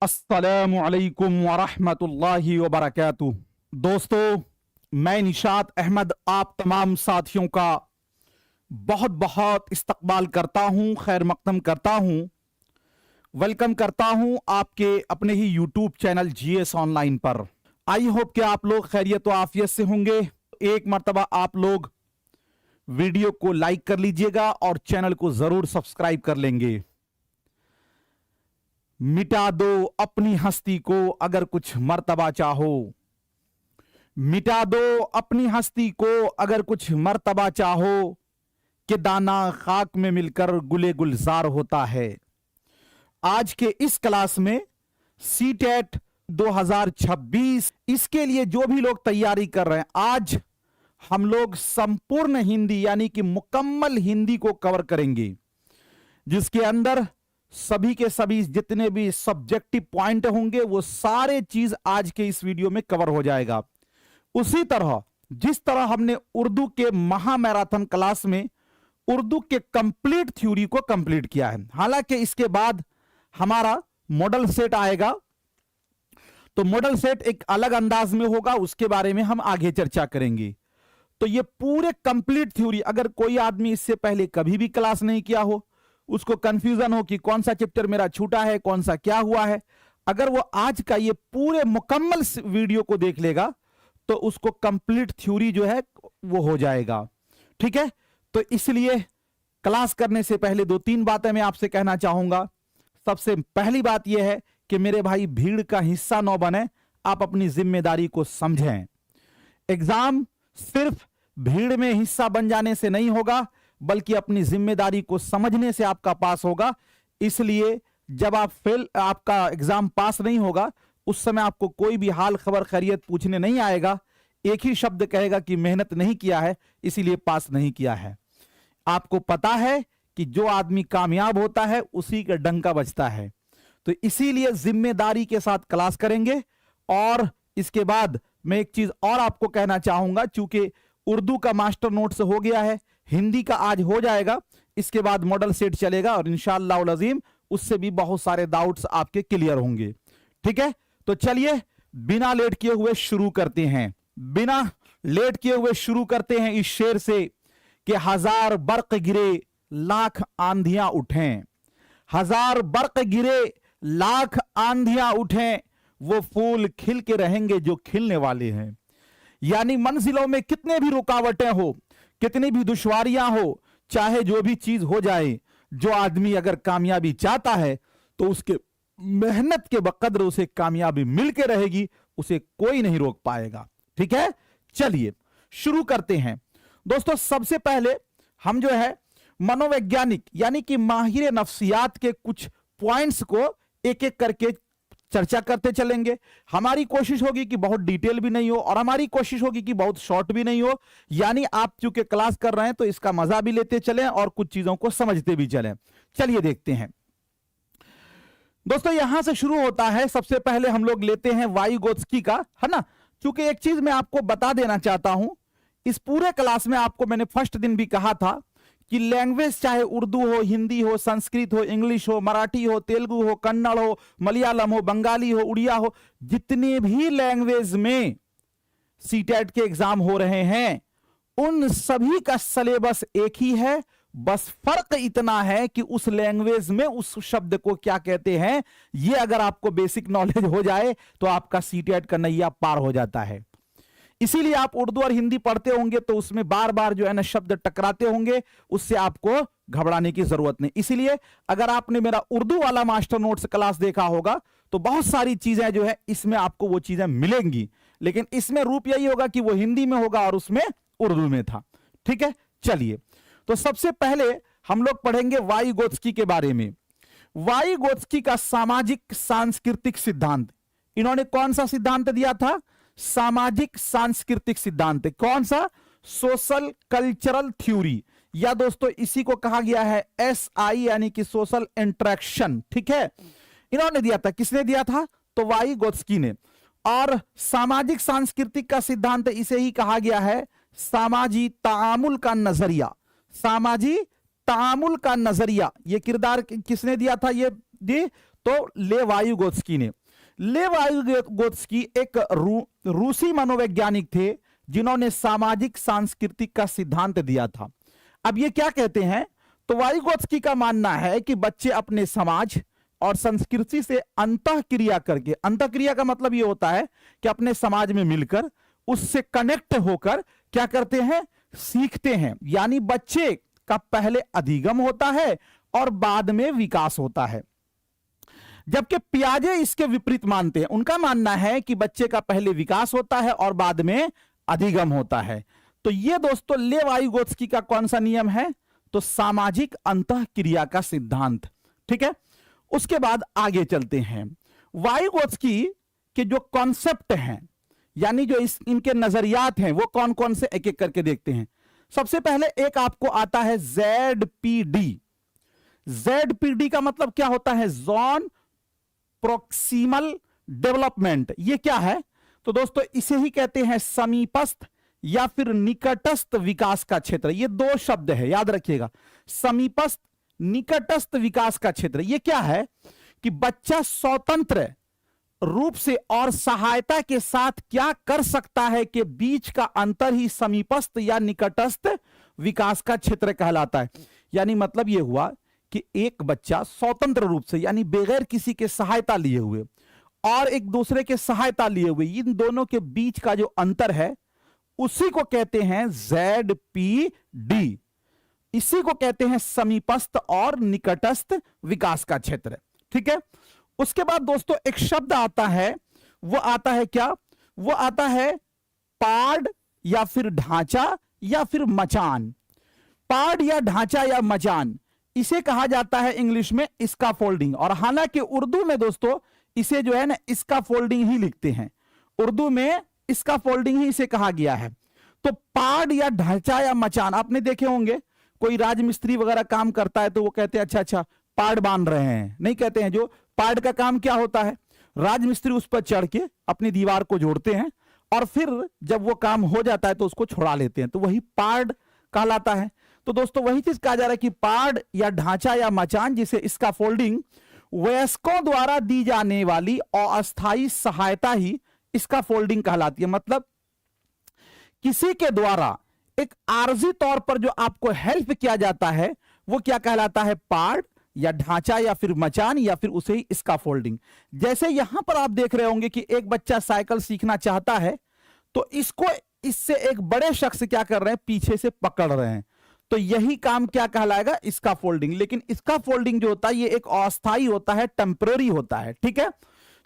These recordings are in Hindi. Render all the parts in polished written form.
अस्सलामु अलैकुम वरहमतुल्लाहि वबरकातुह। दोस्तों, मैं निशात अहमद आप तमाम साथियों का बहुत बहुत इस्तकबाल करता हूं, खैर मकदम करता हूं, वेलकम करता हूं आपके अपने ही यूट्यूब चैनल जीएस ऑनलाइन पर। आई होप कि आप लोग खैरियत व आफियत से होंगे। एक मर्तबा आप लोग वीडियो को लाइक कर लीजिएगा और चैनल को जरूर सब्सक्राइब कर लेंगे। मिटा दो अपनी हस्ती को अगर कुछ मर्तबा चाहो, मिटा दो अपनी हस्ती को अगर कुछ मर्तबा चाहो, कि दाना खाक में मिलकर गुले गुलजार होता है। आज के इस क्लास में सीटेट 2026, इसके लिए जो भी लोग तैयारी कर रहे हैं, आज हम लोग संपूर्ण हिंदी यानी कि मुकम्मल हिंदी को कवर करेंगे, जिसके अंदर सभी के सभी जितने भी सब्जेक्टिव पॉइंट होंगे वो सारे चीज आज के इस वीडियो में कवर हो जाएगा। उसी तरह जिस तरह हमने उर्दू के महा मैराथन क्लास में उर्दू के कंप्लीट थ्योरी को कंप्लीट किया है, हालांकि इसके बाद हमारा मॉडल सेट आएगा, तो मॉडल सेट एक अलग अंदाज में होगा, उसके बारे में हम आगे चर्चा करेंगे। तो ये पूरे कंप्लीट थ्योरी, अगर कोई आदमी इससे पहले कभी भी क्लास नहीं किया हो, उसको कंफ्यूजन हो कि कौन सा चैप्टर मेरा छूटा है, कौन सा क्या हुआ है, अगर वो आज का ये पूरे मुकम्मल वीडियो को देख लेगा तो उसको कंप्लीट थ्योरी जो है वो हो जाएगा। ठीक है, तो इसलिए क्लास करने से पहले दो तीन बातें मैं आपसे कहना चाहूंगा। सबसे पहली बात यह है कि मेरे भाई भीड़ का हिस्सा न बने, आप अपनी जिम्मेदारी को समझें। एग्जाम सिर्फ भीड़ में हिस्सा बन जाने से नहीं होगा, बल्कि अपनी जिम्मेदारी को समझने से आपका पास होगा। इसलिए जब आपका एग्जाम पास नहीं होगा, उस समय आपको कोई भी हाल खबर खैरियत पूछने नहीं आएगा, एक ही शब्द कहेगा कि मेहनत नहीं किया है इसीलिए पास नहीं किया है। आपको पता है कि जो आदमी कामयाब होता है उसी का डंका बजता है, तो इसीलिए जिम्मेदारी के साथ क्लास करेंगे। और इसके बाद मैं एक चीज और आपको कहना चाहूंगा, चूंकि उर्दू का मास्टर नोट्स हो गया है, हिंदी का आज हो जाएगा, इसके बाद मॉडल सेट चलेगा और इंशाअल्लाह अज़ीम उससे भी बहुत सारे डाउट्स आपके क्लियर होंगे। ठीक है, तो चलिए बिना लेट किए हुए शुरू करते हैं। बिना लेट किए हुए शुरू करते हैं इस शेर से कि हजार बर्क गिरे लाख आंधियां उठें, हजार बर्क गिरे लाख आंधियां उठें, वो फूल खिल के रहेंगे जो खिलने वाले हैं। यानी मंजिलों में कितने भी रुकावटें हो, कितनी भी दुश्वारियां हो, चाहे जो भी चीज हो जाए, जो आदमी अगर कामयाबी चाहता है तो उसके मेहनत के बकद्र उसे कामयाबी मिलके रहेगी, उसे कोई नहीं रोक पाएगा। ठीक है, चलिए शुरू करते हैं। दोस्तों, सबसे पहले हम जो है मनोवैज्ञानिक यानी कि माहिर नफ्सियात के कुछ पॉइंट्स को एक एक करके चर्चा करते चलेंगे। हमारी कोशिश होगी कि बहुत डिटेल भी नहीं हो और हमारी कोशिश होगी कि बहुत शॉर्ट भी नहीं हो, यानी आप चूंकि क्लास कर रहे हैं तो इसका मजा भी लेते चलें और कुछ चीजों को समझते भी चलें। चलिए देखते हैं दोस्तों, यहां से शुरू होता है। सबसे पहले हम लोग लेते हैं वाइगोत्स्की का, है ना। चूंकि एक चीज मैं आपको बता देना चाहता हूं, इस पूरे क्लास में आपको मैंने फर्स्ट दिन भी कहा था कि लैंग्वेज चाहे उर्दू हो, हिंदी हो, संस्कृत हो, इंग्लिश हो, मराठी हो, तेलुगु हो, कन्नड़ हो, मलयालम हो, बंगाली हो, उड़िया हो, जितने भी लैंग्वेज में सीटेट के एग्जाम हो रहे हैं उन सभी का सिलेबस एक ही है। बस फर्क इतना है कि उस लैंग्वेज में उस शब्द को क्या कहते हैं, ये अगर आपको बेसिक नॉलेज हो जाए तो आपका सीटेट का नैया पार हो जाता है। इसीलिए आप उर्दू और हिंदी पढ़ते होंगे तो उसमें बार बार जो है ना शब्द टकराते होंगे, उससे आपको घबराने की जरूरत नहीं। इसीलिए अगर आपने मेरा उर्दू वाला मास्टर नोट्स क्लास देखा होगा तो बहुत सारी चीजें जो है इसमें आपको वो चीजें मिलेंगी, लेकिन इसमें रूप यही होगा कि वो हिंदी में होगा और उसमें उर्दू में था। ठीक है, चलिए तो सबसे पहले हम लोग पढ़ेंगे वाइगोत्स्की के बारे में। वाइगोत्स्की का सामाजिक सांस्कृतिक सिद्धांत, इन्होंने कौन सा सिद्धांत दिया था? सामाजिक सांस्कृतिक सिद्धांत। कौन सा? सोशल कल्चरल थ्योरी, या दोस्तों इसी को कहा गया है SI यानी कि सोशल इंटरेक्शन। ठीक है, इन्होंने दिया था। किसने दिया था? तो वाइगोत्स्की ने। और सामाजिक सांस्कृतिक का सिद्धांत इसे ही कहा गया है सामाजी तामुल का नजरिया। सामाजी तामुल का नजरिया, ये किरदार किसने दिया था? ये तो लेवायुगोत्स्की एक रूसी मनोवैज्ञानिक थे जिन्होंने सामाजिक सांस्कृतिक का सिद्धांत दिया था। अब ये क्या कहते हैं, तो वाइगोत्स्की का मानना है कि बच्चे अपने समाज और संस्कृति से अंतःक्रिया करके, अंतःक्रिया का मतलब ये होता है कि अपने समाज में मिलकर उससे कनेक्ट होकर क्या करते हैं, सीखते हैं। यानी बच्चे का पहले अधिगम होता है और बाद में विकास होता है। जबकि पियाजे इसके विपरीत मानते हैं, उनका मानना है कि बच्चे का पहले विकास होता है और बाद में अधिगम होता है। तो ये दोस्तों लेवायुगोत्स्की का कौन सा नियम है, तो सामाजिक अंतःक्रिया का सिद्धांत। ठीक है, उसके बाद आगे चलते हैं। वाइगोत्स्की के जो कॉन्सेप्ट हैं, यानी जो इनके नजरियात हैं, वो कौन कौन से एक एक करके देखते हैं। सबसे पहले एक आपको आता है ZPD। ZPD का मतलब क्या होता है, जोन प्रोक्सिमल डेवलपमेंट। ये क्या है, तो दोस्तों इसे ही कहते हैं समीपस्थ या फिर निकटस्थ विकास का क्षेत्र। ये दो शब्द है, याद रखिएगा, समीपस्थ, निकटस्थ विकास का क्षेत्र। ये क्या है कि बच्चा स्वतंत्र रूप से और सहायता के साथ क्या कर सकता है के बीच का अंतर ही समीपस्थ या निकटस्थ विकास का क्षेत्र कहलाता है। यानी मतलब यह हुआ कि एक बच्चा स्वतंत्र रूप से, यानी बगैर किसी के सहायता लिए हुए और एक दूसरे के सहायता लिए हुए, इन दोनों के बीच का जो अंतर है उसी को कहते हैं ZPD। इसी को कहते हैं समीपस्थ और निकटस्थ विकास का क्षेत्र। ठीक है, उसके बाद दोस्तों एक शब्द आता है, वो आता है क्या, वो आता है पार्ड या फिर ढांचा या फिर मचान। पार्ड या ढांचा या मचान, इसे कहा जाता है इंग्लिश में स्कैफोल्डिंग। और हालांकि उर्दू में दोस्तों इसे जो है ना स्कैफोल्डिंग ही लिखते हैं, उर्दू में स्कैफोल्डिंग ही इसे कहा गया है। तो पार्ड या ढांचा या मचान, आपने देखे होंगे कोई राजमिस्त्री वगैरह काम करता है तो वो कहते हैं अच्छा पार्ड बांध रहे हैं, नहीं कहते हैं। जो पार्ड का काम क्या होता है, राजमिस्त्री उस पर चढ़ के अपनी दीवार को जोड़ते हैं और फिर जब वो काम हो जाता है तो उसको छुड़ा लेते हैं, तो वही पार्ड कहलाता है। तो दोस्तों वही चीज कहा जा रहा है कि पार्ड या ढांचा या मचान, जिसे स्कैफोल्डिंग, वयस्कों द्वारा दी जाने वाली अस्थायी सहायता ही स्कैफोल्डिंग कहलाती है। मतलब किसी के द्वारा एक आर्जी तौर पर जो आपको हेल्प किया जाता है वो क्या कहलाता है, पार्ड या ढांचा या फिर मचान या फिर उसे ही स्कैफोल्डिंग। जैसे यहां पर आप देख रहे होंगे कि एक बच्चा साइकिल सीखना चाहता है तो इसको इससे एक बड़े शख्स क्या कर रहे हैं, पीछे से पकड़ रहे हैं, तो यही काम क्या कहलाएगा, स्कैफोल्डिंग। लेकिन स्कैफोल्डिंग जो होता है ये एक अस्थायी होता है, टेम्पररी होता है। ठीक है,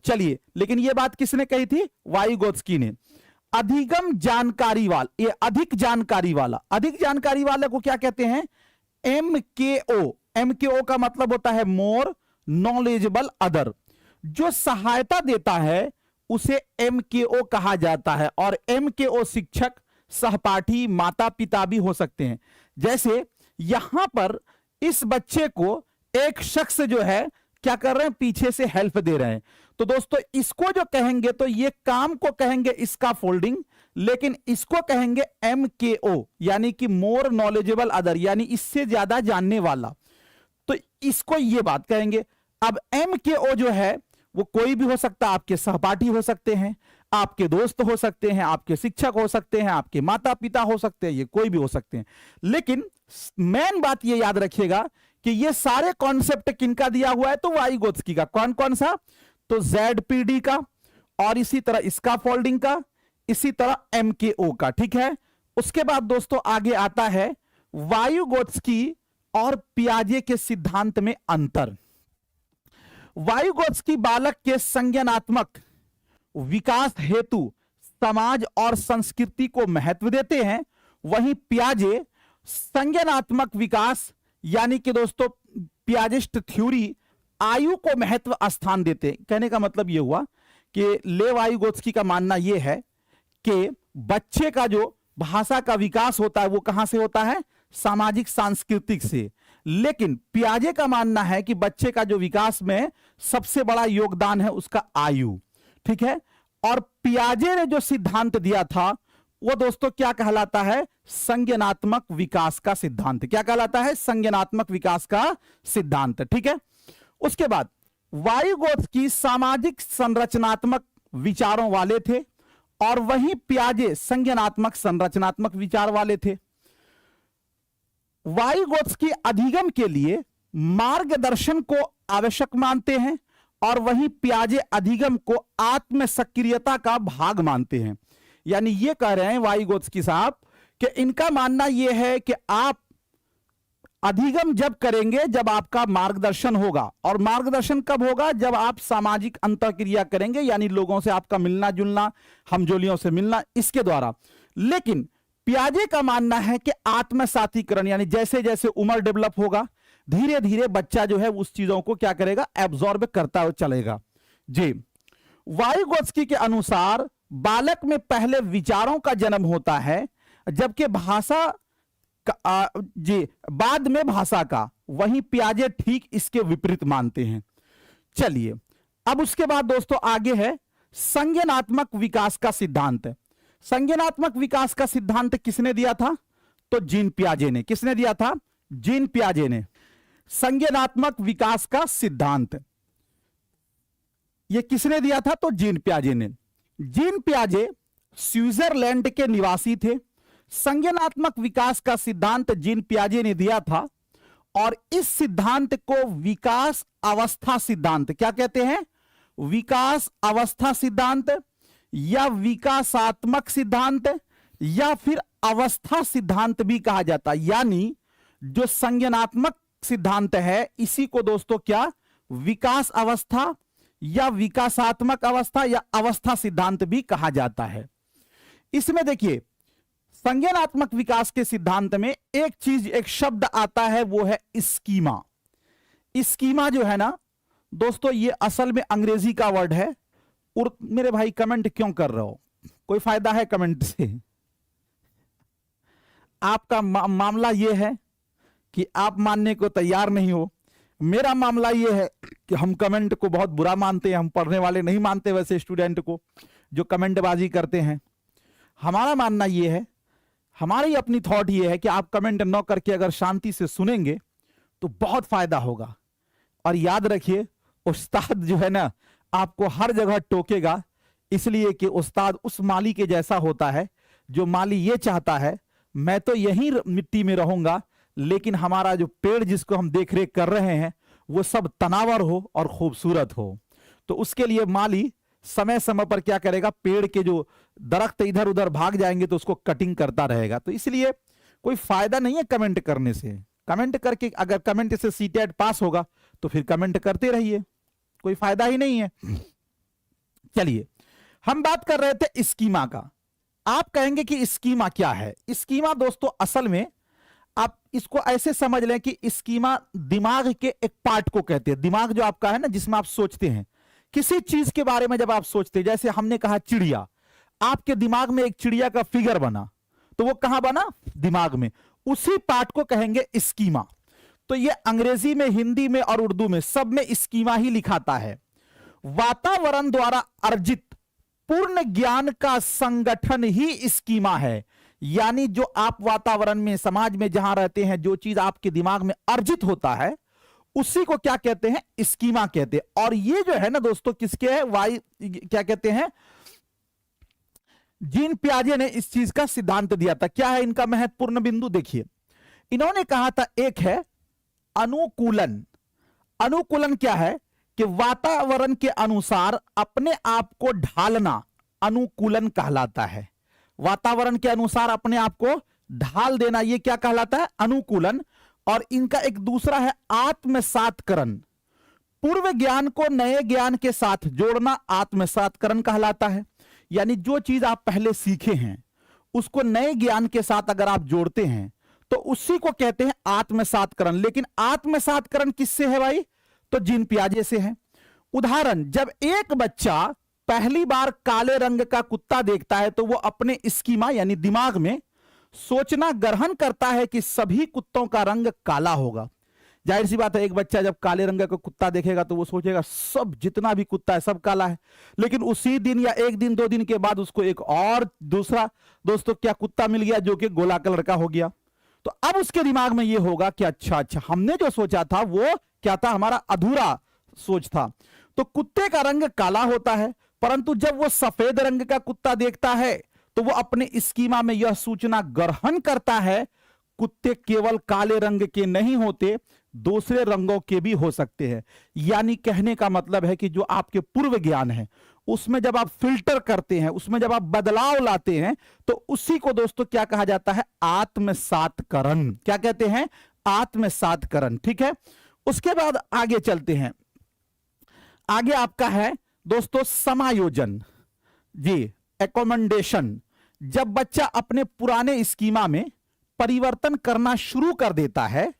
चलिए, लेकिन ये बात किसने कही थी, वाइगोत्स्की ने। अधिगम जानकारी वाला, ये अधिक जानकारी वाला को क्या कहते हैं, MKO। MKO का मतलब होता है मोर नॉलेजेबल अदर। जो सहायता देता है उसे MKO कहा जाता है। और MKO शिक्षक, सहपाठी, माता पिता भी हो सकते हैं। जैसे यहां पर इस बच्चे को एक शख्स जो है क्या कर रहे हैं, पीछे से हेल्प दे रहे हैं, तो दोस्तों इसको जो कहेंगे तो ये काम को कहेंगे स्कैफोल्डिंग, लेकिन इसको कहेंगे MKO, यानी कि मोर नॉलेजेबल अदर, यानी इससे ज्यादा जानने वाला, तो इसको ये बात कहेंगे। अब MKO जो है वो कोई भी हो सकता है, आपके सहपाठी हो सकते हैं, आपके दोस्त हो सकते हैं, आपके शिक्षक हो सकते हैं, आपके माता पिता हो सकते हैं, ये कोई भी हो सकते हैं। लेकिन मेन बात ये याद रखिएगा कि ये सारे कॉन्सेप्ट किनका दिया हुआ है, तो वाइगोत्स्की का। कौन कौन सा, तो ZPD का, और इसी तरह स्कैफोल्डिंग का, इसी तरह MKO का। ठीक है, उसके बाद दोस्तों आगे आता है वाइगोत्स्की और पियाजे के सिद्धांत में अंतर। वाइगोत्स्की बालक के संज्ञानात्मक विकास हेतु समाज और संस्कृति को महत्व देते हैं, वहीं पियाजे संज्ञानात्मक विकास, यानी कि दोस्तों पियाजिस्ट थ्योरी, आयु को महत्व स्थान देते हैं। कहने का मतलब यह हुआ कि लेवाइगोत्स्की का मानना यह है कि बच्चे का जो भाषा का विकास होता है वो कहां से होता है, सामाजिक सांस्कृतिक से। लेकिन पियाजे का मानना है कि बच्चे का जो विकास में सबसे बड़ा योगदान है उसका आयु। ठीक है, और पियाजे ने जो सिद्धांत दिया था वो दोस्तों क्या कहलाता है, संज्ञानात्मक विकास का सिद्धांत। क्या कहलाता है, संज्ञानात्मक विकास का सिद्धांत। ठीक है, उसके बाद वाइगोत्स्की सामाजिक संरचनात्मक विचारों वाले थे और वहीं पियाजे संज्ञानात्मक संरचनात्मक विचार वाले थे। वाइगोत्स्की अधिगम के लिए मार्गदर्शन को आवश्यक मानते हैं और वहीं पियाजे अधिगम को आत्म सक्रियता का भाग मानते हैं। यानी ये कह रहे हैं वाइगोत्स्की साहब कि इनका मानना यह है कि आप अधिगम जब करेंगे जब आपका मार्गदर्शन होगा, और मार्गदर्शन कब होगा? जब आप सामाजिक अंतःक्रिया करेंगे, यानी लोगों से आपका मिलना जुलना, हमजोलियों से मिलना, इसके द्वारा। लेकिन पियाजे का मानना है कि आत्मसातीकरण, यानी जैसे जैसे उम्र डेवलप होगा धीरे धीरे बच्चा जो है उस चीजों को क्या करेगा? एब्जॉर्ब करता हुआ चलेगा। जी, वाइगोत्स्की के अनुसार बालक में पहले विचारों का जन्म होता है, जबकि भाषा जी बाद में भाषा का। वहीं पियाजे ठीक इसके विपरीत मानते हैं। चलिए, अब उसके बाद दोस्तों आगे है संज्ञानात्मक विकास का सिद्धांत। संज्ञानात्मक विकास का सिद्धांत किसने दिया था? तो जीन पियाजे ने। किसने दिया था? जीन पियाजे ने। संज्ञानात्मक विकास का सिद्धांत यह किसने दिया था? तो जीन पियाजे ने। जीन पियाजे स्विट्जरलैंड के निवासी थे। संज्ञानात्मक विकास का सिद्धांत जीन पियाजे ने दिया था और इस सिद्धांत को विकास अवस्था सिद्धांत क्या कहते हैं? विकास अवस्था सिद्धांत या विकासात्मक सिद्धांत या फिर अवस्था सिद्धांत भी कहा जाता है। यानी जो संज्ञानात्मक सिद्धांत है इसी को दोस्तों क्या विकास अवस्था या विकासात्मक अवस्था या अवस्था सिद्धांत भी कहा जाता है। इसमें देखिए संज्ञानात्मक विकास के सिद्धांत में एक चीज, एक शब्द आता है, वो है स्कीमा। स्कीमा जो है ना दोस्तों, ये असल में अंग्रेजी का वर्ड है। और मेरे भाई कमेंट क्यों कर रहे हो? कोई फायदा है कमेंट से? आपका मामला यह है कि आप मानने को तैयार नहीं हो। मेरा मामला यह है कि हम कमेंट को बहुत बुरा मानते हैं। हम पढ़ने वाले नहीं मानते वैसे स्टूडेंट को जो कमेंटबाजी करते हैं। हमारा मानना यह है, हमारी अपनी थॉट ये है कि आप कमेंट न करके अगर शांति से सुनेंगे तो बहुत फायदा होगा। और याद रखिए, उस्ताद जो है ना आपको हर जगह टोकेगा, इसलिए कि उस्ताद उस माली के जैसा होता है जो माली ये चाहता है मैं तो यहीं मिट्टी में रहूंगा, लेकिन हमारा जो पेड़ जिसको हम देख रेख कर रहे हैं वो सब तनावर हो और खूबसूरत हो। तो उसके लिए माली समय समय पर क्या करेगा? पेड़ के जो दरख्त इधर उधर भाग जाएंगे तो उसको कटिंग करता रहेगा। तो इसलिए कोई फायदा नहीं है कमेंट करने से। कमेंट करके अगर कमेंट से सीटेट पास होगा तो फिर कमेंट करते रहिए, कोई फायदा ही नहीं है। चलिए, हम बात कर रहे थे स्कीमा का। आप कहेंगे कि स्कीमा क्या है? स्कीमा दोस्तों असल में आप इसको ऐसे समझ लें कि स्कीमा दिमाग के एक पार्ट को कहते हैं। दिमाग जो आपका है ना, जिसमें आप सोचते हैं किसी चीज के बारे में। जब आप सोचते हैं, जैसे हमने कहा चिड़िया, आपके दिमाग में एक चिड़िया का फिगर बना, तो वो कहां बना? दिमाग में। उसी पार्ट को कहेंगे स्कीमा। तो ये अंग्रेजी में, हिंदी में और उर्दू में सब में स्कीमा ही लिखाता है। वातावरण द्वारा अर्जित पूर्ण ज्ञान का संगठन ही स्कीमा है। यानी जो आप वातावरण में, समाज में जहां रहते हैं, जो चीज आपके दिमाग में अर्जित होता है उसी को क्या कहते हैं? स्कीमा कहते हैं। और ये जो है ना दोस्तों किसके है? क्या कहते हैं? जीन पियाजे ने इस चीज का सिद्धांत दिया था। क्या है इनका महत्वपूर्ण बिंदु? देखिए, इन्होंने कहा था एक है अनुकूलन। अनुकूलन क्या है? कि वातावरण के अनुसार अपने आप को ढालना अनुकूलन कहलाता है। वातावरण के अनुसार अपने आप को ढाल देना, यह क्या कहलाता है? अनुकूलन। और इनका एक दूसरा है आत्मसातकरण। पूर्व ज्ञान को नए ज्ञान के साथ जोड़ना आत्मसातकरण कहलाता है। यानी जो चीज आप पहले सीखे हैं उसको नए ज्ञान के साथ अगर आप जोड़ते हैं तो उसी को कहते हैं आत्मसातकरण। लेकिन आत्मसातकरण किससे है भाई? तो जीन पियाजे से है। उदाहरण, जब एक बच्चा पहली बार काले रंग का कुत्ता देखता है तो वो अपने स्कीमा यानी दिमाग में सोचना ग्रहण करता है कि सभी कुत्तों का रंग काला होगा। जाहिर सी बात है, एक बच्चा जब काले रंग का कुत्ता देखेगा तो वो सोचेगा सब जितना भी कुत्ता है सब काला है। लेकिन उसी दिन या एक दिन दो दिन के बाद उसको एक और दूसरा दोस्तों क्या कुत्ता मिल गया जो कि गोला कलर का हो गया। तो अब उसके दिमाग में ये होगा कि अच्छा हमने जो सोचा था वो क्या था? हमारा अधूरा सोच था। तो कुत्ते का रंग काला होता है, परंतु जब वो सफेद रंग का कुत्ता देखता है तो वो अपने स्कीमा में यह सूचना ग्रहण करता है, कुत्ते केवल काले रंग के नहीं होते, दूसरे रंगों के भी हो सकते हैं। यानी कहने का मतलब है कि जो आपके पूर्व ज्ञान है उसमें जब आप फिल्टर करते हैं, उसमें जब आप बदलाव लाते हैं, तो उसी को दोस्तों क्या कहा जाता है? आत्मसातकरण। क्या कहते हैं? आत्मसातकरण। ठीक है, उसके बाद आगे चलते हैं। आगे आपका है दोस्तों समायोजन, जी, एकोमेंडेशन। जब बच्चा अपने पुराने स्कीमा में परिवर्तन करना शुरू कर देता है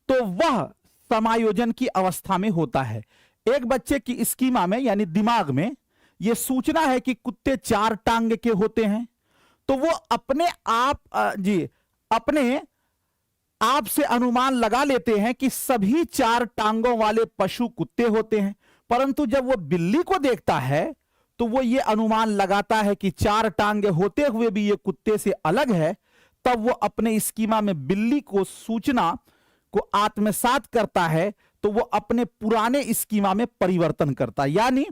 तो वह समायोजन की अवस्था में होता है। एक बच्चे की स्कीमा में यानी दिमाग में यह सूचना है कि कुत्ते 4 टांग के होते हैं, तो वो अपने आप से अनुमान लगा लेते हैं कि सभी 4 टांगों वाले पशु कुत्ते होते हैं। परंतु जब वो बिल्ली को देखता है तो वो ये अनुमान लगाता है कि 4 टांगे होते हुए भी ये कुत्ते से अलग है। तब वो अपने स्कीमा में बिल्ली को सूचना को आत्मसात करता है, तो वो अपने पुराने स्कीमा में परिवर्तन करता है। यानी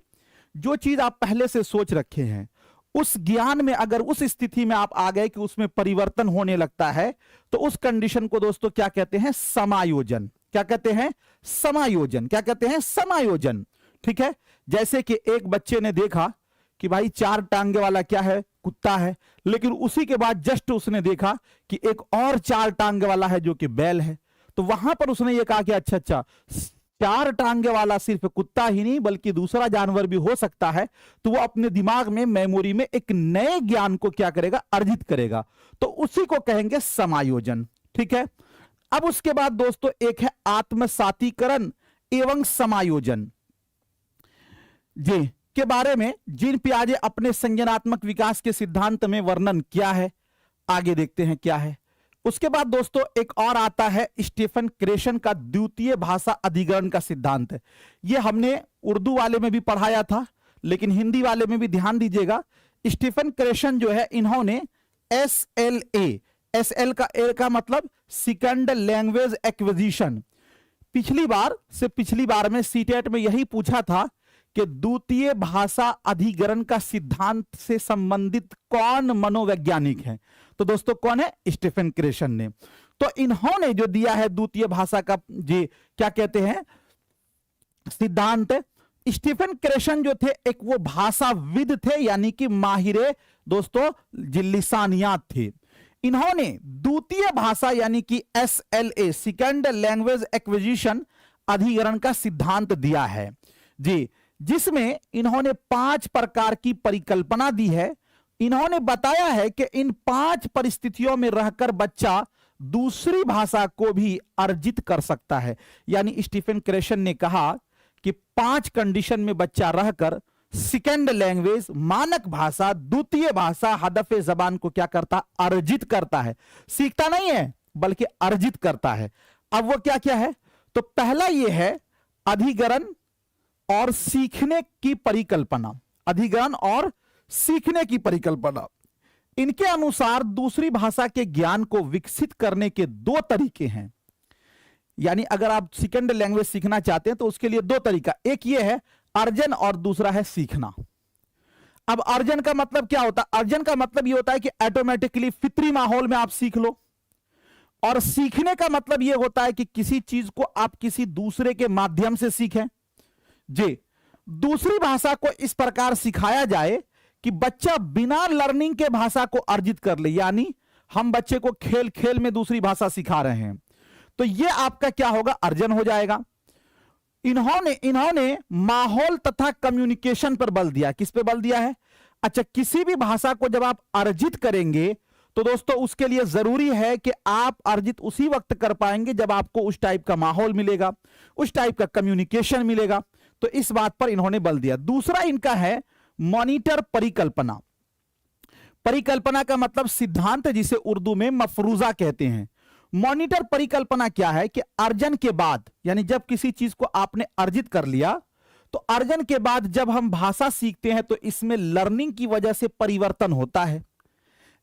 जो चीज आप पहले से सोच रखे हैं उस ज्ञान में अगर उस स्थिति में आप आ गए कि उसमें परिवर्तन होने लगता है, तो उस कंडीशन को दोस्तों क्या कहते हैं? समायोजन। क्या कहते हैं? समायोजन। क्या कहते हैं? समायोजन। ठीक है, जैसे कि एक बच्चे ने देखा कि भाई 4 टांगे वाला क्या है? कुत्ता है, लेकिन उसी के बाद जस्ट उसने देखा कि एक और 4 टांगे वाला है जो कि बैल है। तो वहां पर उसने ये कहा कि अच्छा 4 टांगे वाला सिर्फ कुत्ता ही नहीं बल्कि दूसरा जानवर भी हो सकता है। तो वो अपने दिमाग में, मेमोरी में एक नए ज्ञान को क्या करेगा? अर्जित करेगा। तो उसी को कहेंगे समायोजन। ठीक है, अब उसके बाद दोस्तों एक है आत्मसातीकरण एवं समायोजन, जी, के बारे में जीन पियाजे अपने संज्ञानात्मक विकास के सिद्धांत में वर्णन किया है। आगे देखते हैं क्या है। उसके बाद दोस्तों एक और आता है स्टीफन क्रेशन का द्वितीय भाषा अधिग्रहण का सिद्धांत। यह हमने उर्दू वाले में भी पढ़ाया था, लेकिन हिंदी वाले में भी ध्यान दीजिएगा। स्टीफन क्रेशन जो है, इन्होंने SLA, SL का A का मतलब सेकंड लैंग्वेज एक्विजिशन। पिछली बार में सीटेट में यही पूछा था कि द्वितीय भाषा अधिग्रहण का सिद्धांत से संबंधित कौन मनोवैज्ञानिक है? तो दोस्तों कौन है? स्टीफन क्रेशन ने। तो इन्होंने जो दिया है द्वितीय भाषा का, जी, क्या कहते हैं? सिद्धांत। स्टीफन क्रेशन जो थे एक वो भाषाविद थे, यानी कि माहिरे दोस्तों लिसानियात थे। इन्होंने द्वितीय भाषा यानी कि SLA, सेकंड लैंग्वेज एक्विजिशन अधिग्रहण का सिद्धांत दिया है, जी, जिसमें इन्होंने 5 प्रकार की परिकल्पना दी है। इन्होंने बताया है कि इन 5 परिस्थितियों में रहकर बच्चा दूसरी भाषा को भी अर्जित कर सकता है। यानी स्टीफन क्रेशन ने कहा कि 5 कंडीशन में बच्चा रहकर सेकंड लैंग्वेज, मानक भाषा, द्वितीय भाषा, हदफ जबान को क्या करता? अर्जित करता है। सीखता नहीं है बल्कि अर्जित करता है। अब वो क्या क्या है? तो पहला ये है अधिग्रहण और सीखने की परिकल्पना। अधिग्रहण और सीखने की परिकल्पना। इनके अनुसार दूसरी भाषा के ज्ञान को विकसित करने के 2 तरीके हैं। यानी अगर आप सेकंड लैंग्वेज सीखना चाहते हैं तो उसके लिए 2 तरीका, एक ये है अर्जन और दूसरा है सीखना। अब अर्जन का मतलब क्या होता है? अर्जन का मतलब ये होता है कि ऑटोमेटिकली फितरी माहौल में आप सीख लो, और सीखने का मतलब ये होता है कि किसी चीज को आप किसी दूसरे के माध्यम से सीखें। जी, दूसरी भाषा को इस प्रकार सिखाया जाए कि बच्चा बिना लर्निंग के भाषा को अर्जित कर ले। यानी हम बच्चे को खेल खेल में दूसरी भाषा सिखा रहे हैं, तो यह आपका क्या होगा? अर्जन हो जाएगा। इन्होंने माहौल तथा कम्युनिकेशन पर बल दिया। किस पे बल दिया है? अच्छा, किसी भी भाषा को जब आप अर्जित करेंगे तो दोस्तों उसके लिए जरूरी है कि आप अर्जित उसी वक्त कर पाएंगे जब आपको उस टाइप का माहौल मिलेगा, उस टाइप का कम्युनिकेशन मिलेगा। तो इस बात पर इन्होंने बल दिया। दूसरा इनका है मॉनिटर परिकल्पना। परिकल्पना का मतलब सिद्धांत, जिसे उर्दू में मफरूजा कहते हैं। मॉनिटर परिकल्पना क्या है कि अर्जन के बाद, यानी जब किसी चीज को आपने अर्जित कर लिया, तो अर्जन के बाद जब हम भाषा सीखते हैं तो इसमें लर्निंग की वजह से परिवर्तन होता है।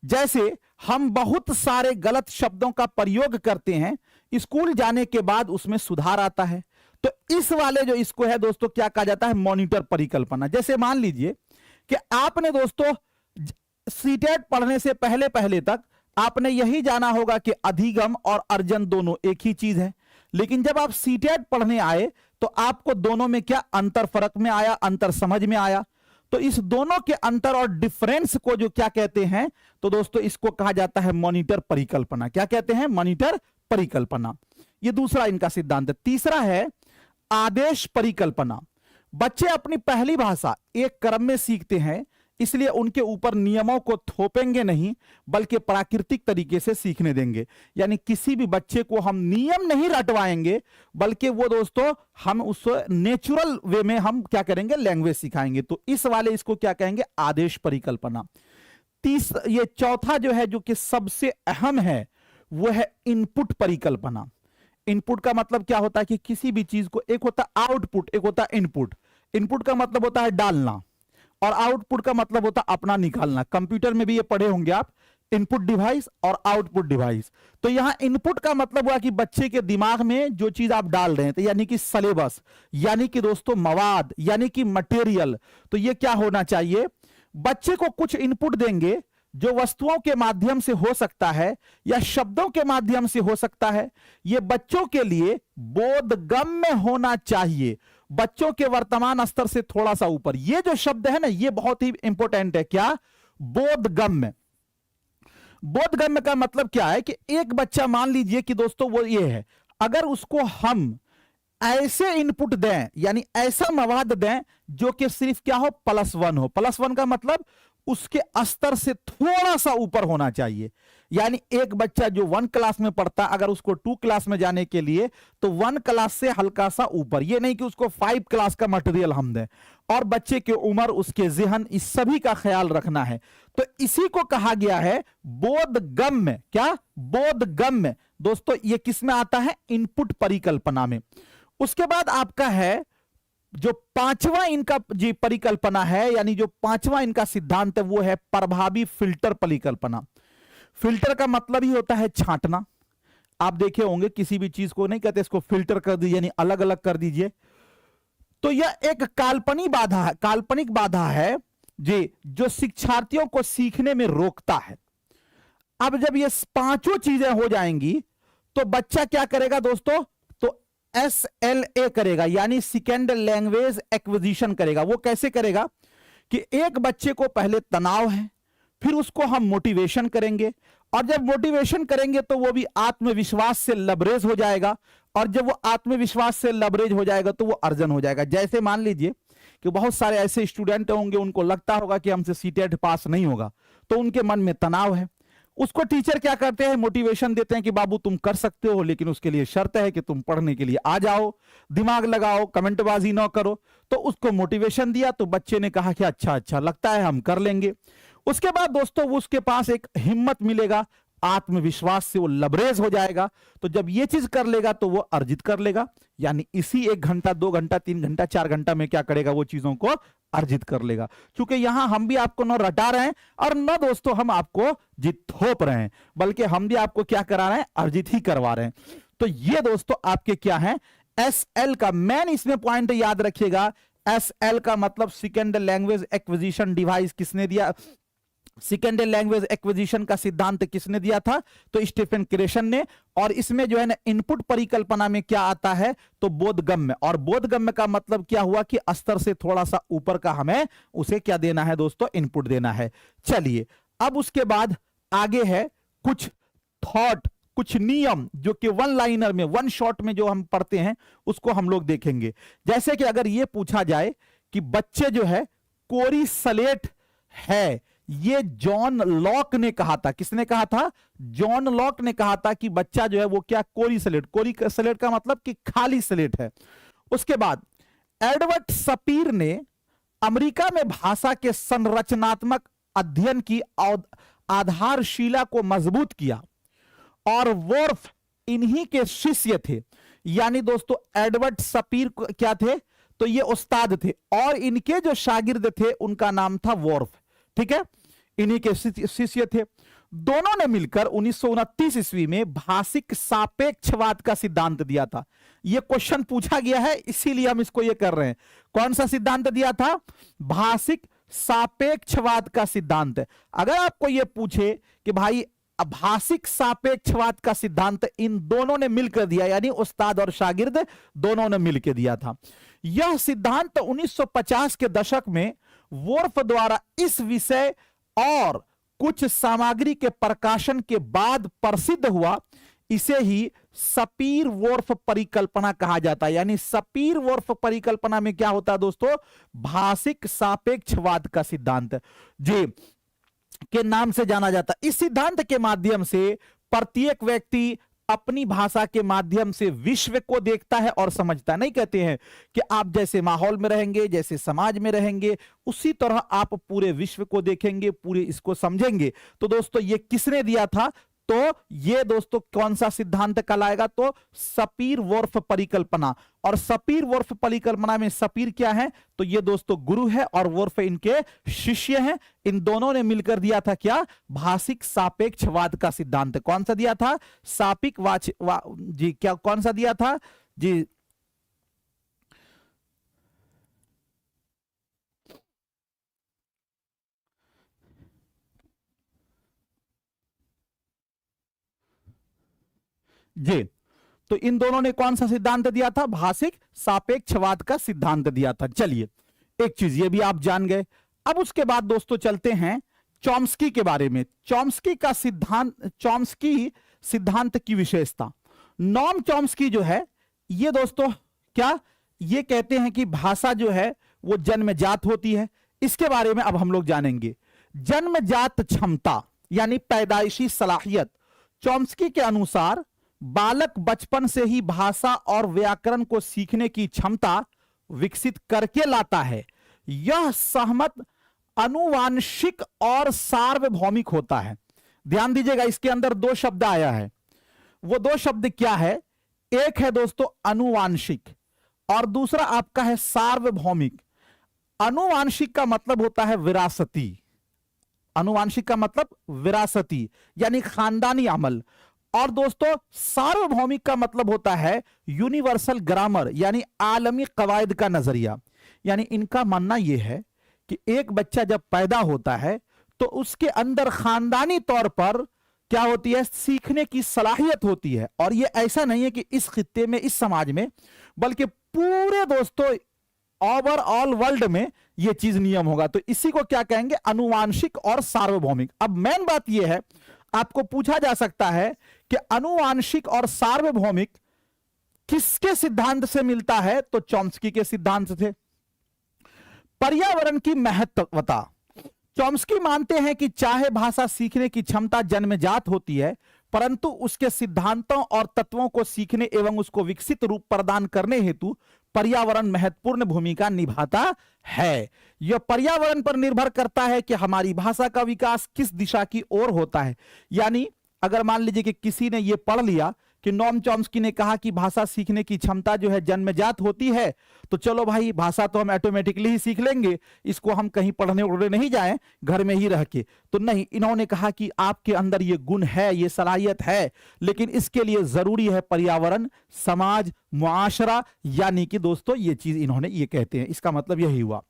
जैसे हम बहुत सारे गलत शब्दों का प्रयोग करते हैं, स्कूल जाने के बाद उसमें सुधार आता है। तो इस वाले जो इसको है दोस्तों क्या कहा जाता है, मॉनिटर परिकल्पना। जैसे मान लीजिए कि आपने दोस्तों सीटेट पढ़ने से पहले पहले तक आपने यही जाना होगा कि अधिगम और अर्जन दोनों एक ही चीज है, लेकिन जब आप सीटेट पढ़ने आए तो आपको दोनों में क्या अंतर फर्क में आया, अंतर समझ में आया। तो इस दोनों के अंतर और डिफरेंस को जो क्या कहते हैं, तो दोस्तों इसको कहा जाता है मॉनिटर परिकल्पना। क्या कहते हैं, मॉनिटर परिकल्पना। ये दूसरा इनका सिद्धांत है। तीसरा है आदेश परिकल्पना। बच्चे अपनी पहली भाषा एक क्रम में सीखते हैं, इसलिए उनके ऊपर नियमों को थोपेंगे नहीं बल्कि प्राकृतिक तरीके से सीखने देंगे। यानी किसी भी बच्चे को हम नियम नहीं रटवाएंगे, बल्कि वो दोस्तों हम उस नेचुरल वे में हम क्या करेंगे, लैंग्वेज सिखाएंगे। तो इस वाले इसको क्या कहेंगे, आदेश परिकल्पना। ये चौथा जो है, जो कि सबसे अहम है, वो है इनपुट परिकल्पना। इनपुट का मतलब क्या होता है कि किसी भी चीज को, एक होता है आउटपुट, एक होता है इनपुट। इनपुट का मतलब होता है डालना और आउटपुट का मतलब होता है अपना निकालना। कंप्यूटर में भी ये पढ़े होंगे आप, इनपुट डिवाइस और आउटपुट डिवाइस। तो यहां इनपुट का मतलब हुआ कि बच्चे के दिमाग में जो चीज आप डाल रहे हैं, तो यानी कि सिलेबस, यानी कि दोस्तों मवाद, यानी कि मटेरियल। तो ये क्या होना चाहिए, बच्चे को कुछ इनपुट देंगे जो वस्तुओं के माध्यम से हो सकता है या शब्दों के माध्यम से हो सकता है। यह बच्चों के लिए बोधगम्य होना चाहिए, बच्चों के वर्तमान स्तर से थोड़ा सा ऊपर। ये जो शब्द है ना, ये बहुत ही इंपॉर्टेंट है। क्या, बोधगम्य। बोधगम्य का मतलब क्या है कि एक बच्चा मान लीजिए कि दोस्तों वो ये है, अगर उसको हम ऐसे इनपुट दें, यानी ऐसा मवाद दें जो कि सिर्फ क्या हो, +1 हो। +1 का मतलब उसके स्तर से थोड़ा सा ऊपर होना चाहिए। यानी एक बच्चा जो 1 क्लास में पढ़ता, अगर उसको 2 क्लास में जाने के लिए तो 1 क्लास से हल्का सा ऊपर। ये नहीं कि उसको 5 क्लास का मटेरियल हम दें। और बच्चे की उम्र, उसके ज़हन, इस सभी का ख्याल रखना है। तो इसी को कहा गया है बोधगम्य। क्या, बोधगम्य। दोस्तों ये किस में आता है, इनपुट परिकल्पना में। उसके बाद आपका है जो पांचवा इनका जी परिकल्पना है, यानी जो पांचवा इनका सिद्धांत है, वो है प्रभावी फिल्टर परिकल्पना। फिल्टर का मतलब ही होता है छांटना। आप देखे होंगे किसी भी चीज को नहीं कहते इसको फिल्टर कर दीजिए, यानी अलग अलग कर दीजिए। तो यह एक काल्पनिक बाधा है जी, जो शिक्षार्थियों को सीखने में रोकता है। अब जब ये पांचों चीजें हो जाएंगी तो बच्चा क्या करेगा दोस्तों, तो SLA करेगा, यानी सेकेंड लैंग्वेज एक्विजिशन करेगा। वो कैसे करेगा कि एक बच्चे को पहले तनाव है, फिर उसको हम मोटिवेशन करेंगे, और जब मोटिवेशन करेंगे तो वो भी आत्मविश्वास से लबरेज हो जाएगा, और जब वो आत्मविश्वास से लबरेज हो जाएगा तो वो अर्जन हो जाएगा। जैसे मान लीजिए कि बहुत सारे ऐसे स्टूडेंट होंगे, उनको लगता होगा कि हमसे सीटेट पास नहीं होगा, तो उनके मन में तनाव है। उसको टीचर क्या करते हैं, मोटिवेशन देते हैं कि बाबू तुम कर सकते हो, लेकिन उसके लिए शर्त है कि तुम पढ़ने के लिए आ जाओ, दिमाग लगाओ, कमेंटबाजी ना करो। तो उसको मोटिवेशन दिया तो बच्चे ने कहा कि अच्छा लगता है, हम कर लेंगे। उसके बाद दोस्तों उसके पास एक हिम्मत मिलेगा, आत्मविश्वास से वो लबरेज हो जाएगा। तो जब ये चीज कर लेगा तो वो अर्जित कर लेगा, यानी इसी 1 घंटा 2 घंटा 3 घंटा 4 घंटा में क्या करेगा, वो चीजों को अर्जित कर लेगा। क्योंकि यहां हम भी आपको न रटा रहे हैं और न दोस्तों हम आपको जित थोप रहे हैं, बल्कि हम भी आपको क्या करा रहे हैं, अर्जित ही करवा रहे हैं। तो ये दोस्तों आपके क्या है, SL का मेन इसमें पॉइंट याद रखिएगा। SL का मतलब सेकेंड लैंग्वेज एक्विजिशन डिवाइस किसने दिया, सेकेंड लैंग्वेज एक्विजिशन का सिद्धांत किसने दिया था, तो स्टीफन क्रेशन ने। और इसमें जो है ना इनपुट परिकल्पना में क्या आता है, तो बोधगम्य। और बोधगम्य का मतलब क्या हुआ कि स्तर से थोड़ा सा ऊपर का हमें उसे क्या देना है दोस्तों, इनपुट देना है। चलिए अब उसके बाद आगे है कुछ थॉट, कुछ नियम जो कि 1 लाइनर में, 1 शॉट में जो हम पढ़ते हैं उसको हम लोग देखेंगे। जैसे कि अगर ये पूछा जाए कि बच्चे जो है कोरी सलेट है, ये जॉन लॉक ने कहा था। किसने कहा था, जॉन लॉक ने कहा था कि बच्चा जो है वो क्या, कोरी सलेट का मतलब कि खाली सलेट है। उसके बाद एडवर्ड सपीर ने अमेरिका में भाषा के संरचनात्मक अध्ययन की आधारशिला को मजबूत किया, और वोर्फ इन्हीं के शिष्य थे। यानी दोस्तों एडवर्ड सपीर क्या थे, तो ये उस्ताद थे, और इनके जो शागिर्द थे उनका नाम था वोर्फ। ठीक है, इन्हीं के शिष्य थे। दोनों ने मिलकर 1929 ईस्वी में भाषिक सापेक्षवाद का सिद्धांत दिया था। यह क्वेश्चन पूछा गया है, इसीलिए हम इसको ये कर रहे हैं। कौन सा सिद्धांत दिया था? भाषिक सापेक्षवाद का सिद्धांत। अगर आपको यह पूछे कि भाई भाषिक सापेक्षवाद का सिद्धांत इन दोनों ने मिलकर दिया, यानी उस्ताद और शागिर्द दोनों ने मिलकर दिया था। यह सिद्धांत 1950 के दशक में वोर्फ द्वारा इस विषय और कुछ सामग्री के प्रकाशन के बाद प्रसिद्ध हुआ। इसे ही सपीर-वोर्फ परिकल्पना कहा जाता है। यानी सपीर-वोर्फ परिकल्पना में क्या होता है दोस्तों? भाषिक सापेक्षवाद का सिद्धांत जी के नाम से जाना जाता। इस सिद्धांत के माध्यम से प्रत्येक व्यक्ति अपनी भाषा के माध्यम से विश्व को देखता है और समझता। नहीं कहते हैं कि आप जैसे माहौल में रहेंगे, जैसे समाज में रहेंगे, उसी तरह आप पूरे विश्व को देखेंगे, पूरे इसको समझेंगे। तो दोस्तों ये किसने दिया था? तो ये दोस्तों कौन सा सिद्धांत कहलाएगा? तो सपीर-वोर्फ परिकल्पना। और सपीर-वोर्फ परिकल्पना में सपीर क्या है? तो ये दोस्तों गुरु है और वोर्फ इनके शिष्य हैं। इन दोनों ने मिलकर दिया था क्या? भाषिक सापेक्षवाद का सिद्धांत। कौन सा दिया था? सापिक जी क्या कौन सा दिया था जी? जी तो इन दोनों ने कौन सा सिद्धांत दिया था? भाषिक सापेक्षवाद का सिद्धांत दिया था। चलिए एक चीज ये भी आप जान गए। अब उसके बाद दोस्तों चलते हैं चॉम्स्की के बारे में। चॉम्स्की का सिद्धांत, चॉम्स्की सिद्धांत की विशेषता। नॉम चॉम्स्की जो है ये दोस्तों क्या ये कहते हैं कि भाषा जो है वो जन्मजात होती है। इसके बारे में अब हम लोग जानेंगे। जन्मजात क्षमता यानी पैदाइशी सलाहियत। चॉम्स्की के अनुसार बालक बचपन से ही भाषा और व्याकरण को सीखने की क्षमता विकसित करके लाता है। यह सहमत अनुवांशिक और सार्वभौमिक होता है। ध्यान दीजिएगा, इसके अंदर दो शब्द आया है। वो दो शब्द क्या है? एक है दोस्तों अनुवांशिक और दूसरा आपका है सार्वभौमिक। अनुवांशिक का मतलब होता है विरासती। अनुवांशिक का मतलब विरासती यानी खानदानी अमल। और दोस्तों सार्वभौमिक का मतलब होता है यूनिवर्सल ग्रामर यानी आलमी कवायद का नजरिया। यानी इनका मानना यह है कि एक बच्चा जब पैदा होता है तो उसके अंदर खानदानी तौर पर क्या होती है? सीखने की सलाहियत होती है। और यह ऐसा नहीं है कि इस खित्ते में, इस समाज में, बल्कि पूरे दोस्तों ओवरऑल वर्ल्ड में यह चीज नियम होगा। तो इसी को क्या कहेंगे? अनुवांशिक और सार्वभौमिक। अब मेन बात यह है, आपको पूछा जा सकता है कि अनुवांशिक और सार्वभौमिक किसके सिद्धांत से मिलता है? तो चॉम्स्की के सिद्धांत से। पर्यावरण की महत्वता। चॉम्स्की मानते हैं कि चाहे भाषा सीखने की क्षमता जन्मजात होती है, परंतु उसके सिद्धांतों और तत्वों को सीखने एवं उसको विकसित रूप प्रदान करने हेतु पर्यावरण महत्वपूर्ण भूमिका निभाता है। यह पर्यावरण पर निर्भर करता है कि हमारी भाषा का विकास किस दिशा की ओर होता है। यानी अगर मान लीजिए कि किसी ने यह पढ़ लिया कि नॉम चॉम्स्की ने कहा कि भाषा सीखने की क्षमता जो है जन्मजात होती है, तो चलो भाई भाषा तो हम ऑटोमेटिकली ही सीख लेंगे, इसको हम कहीं पढ़ने उड़ने नहीं जाएं, घर में ही रह के। तो नहीं, इन्होंने कहा कि आपके अंदर ये गुण है, ये सलाहियत है, लेकिन इसके लिए जरूरी है पर्यावरण, समाज, मुआशरा। यानी कि दोस्तों ये चीज इन्होंने ये कहते हैं, इसका मतलब यही हुआ।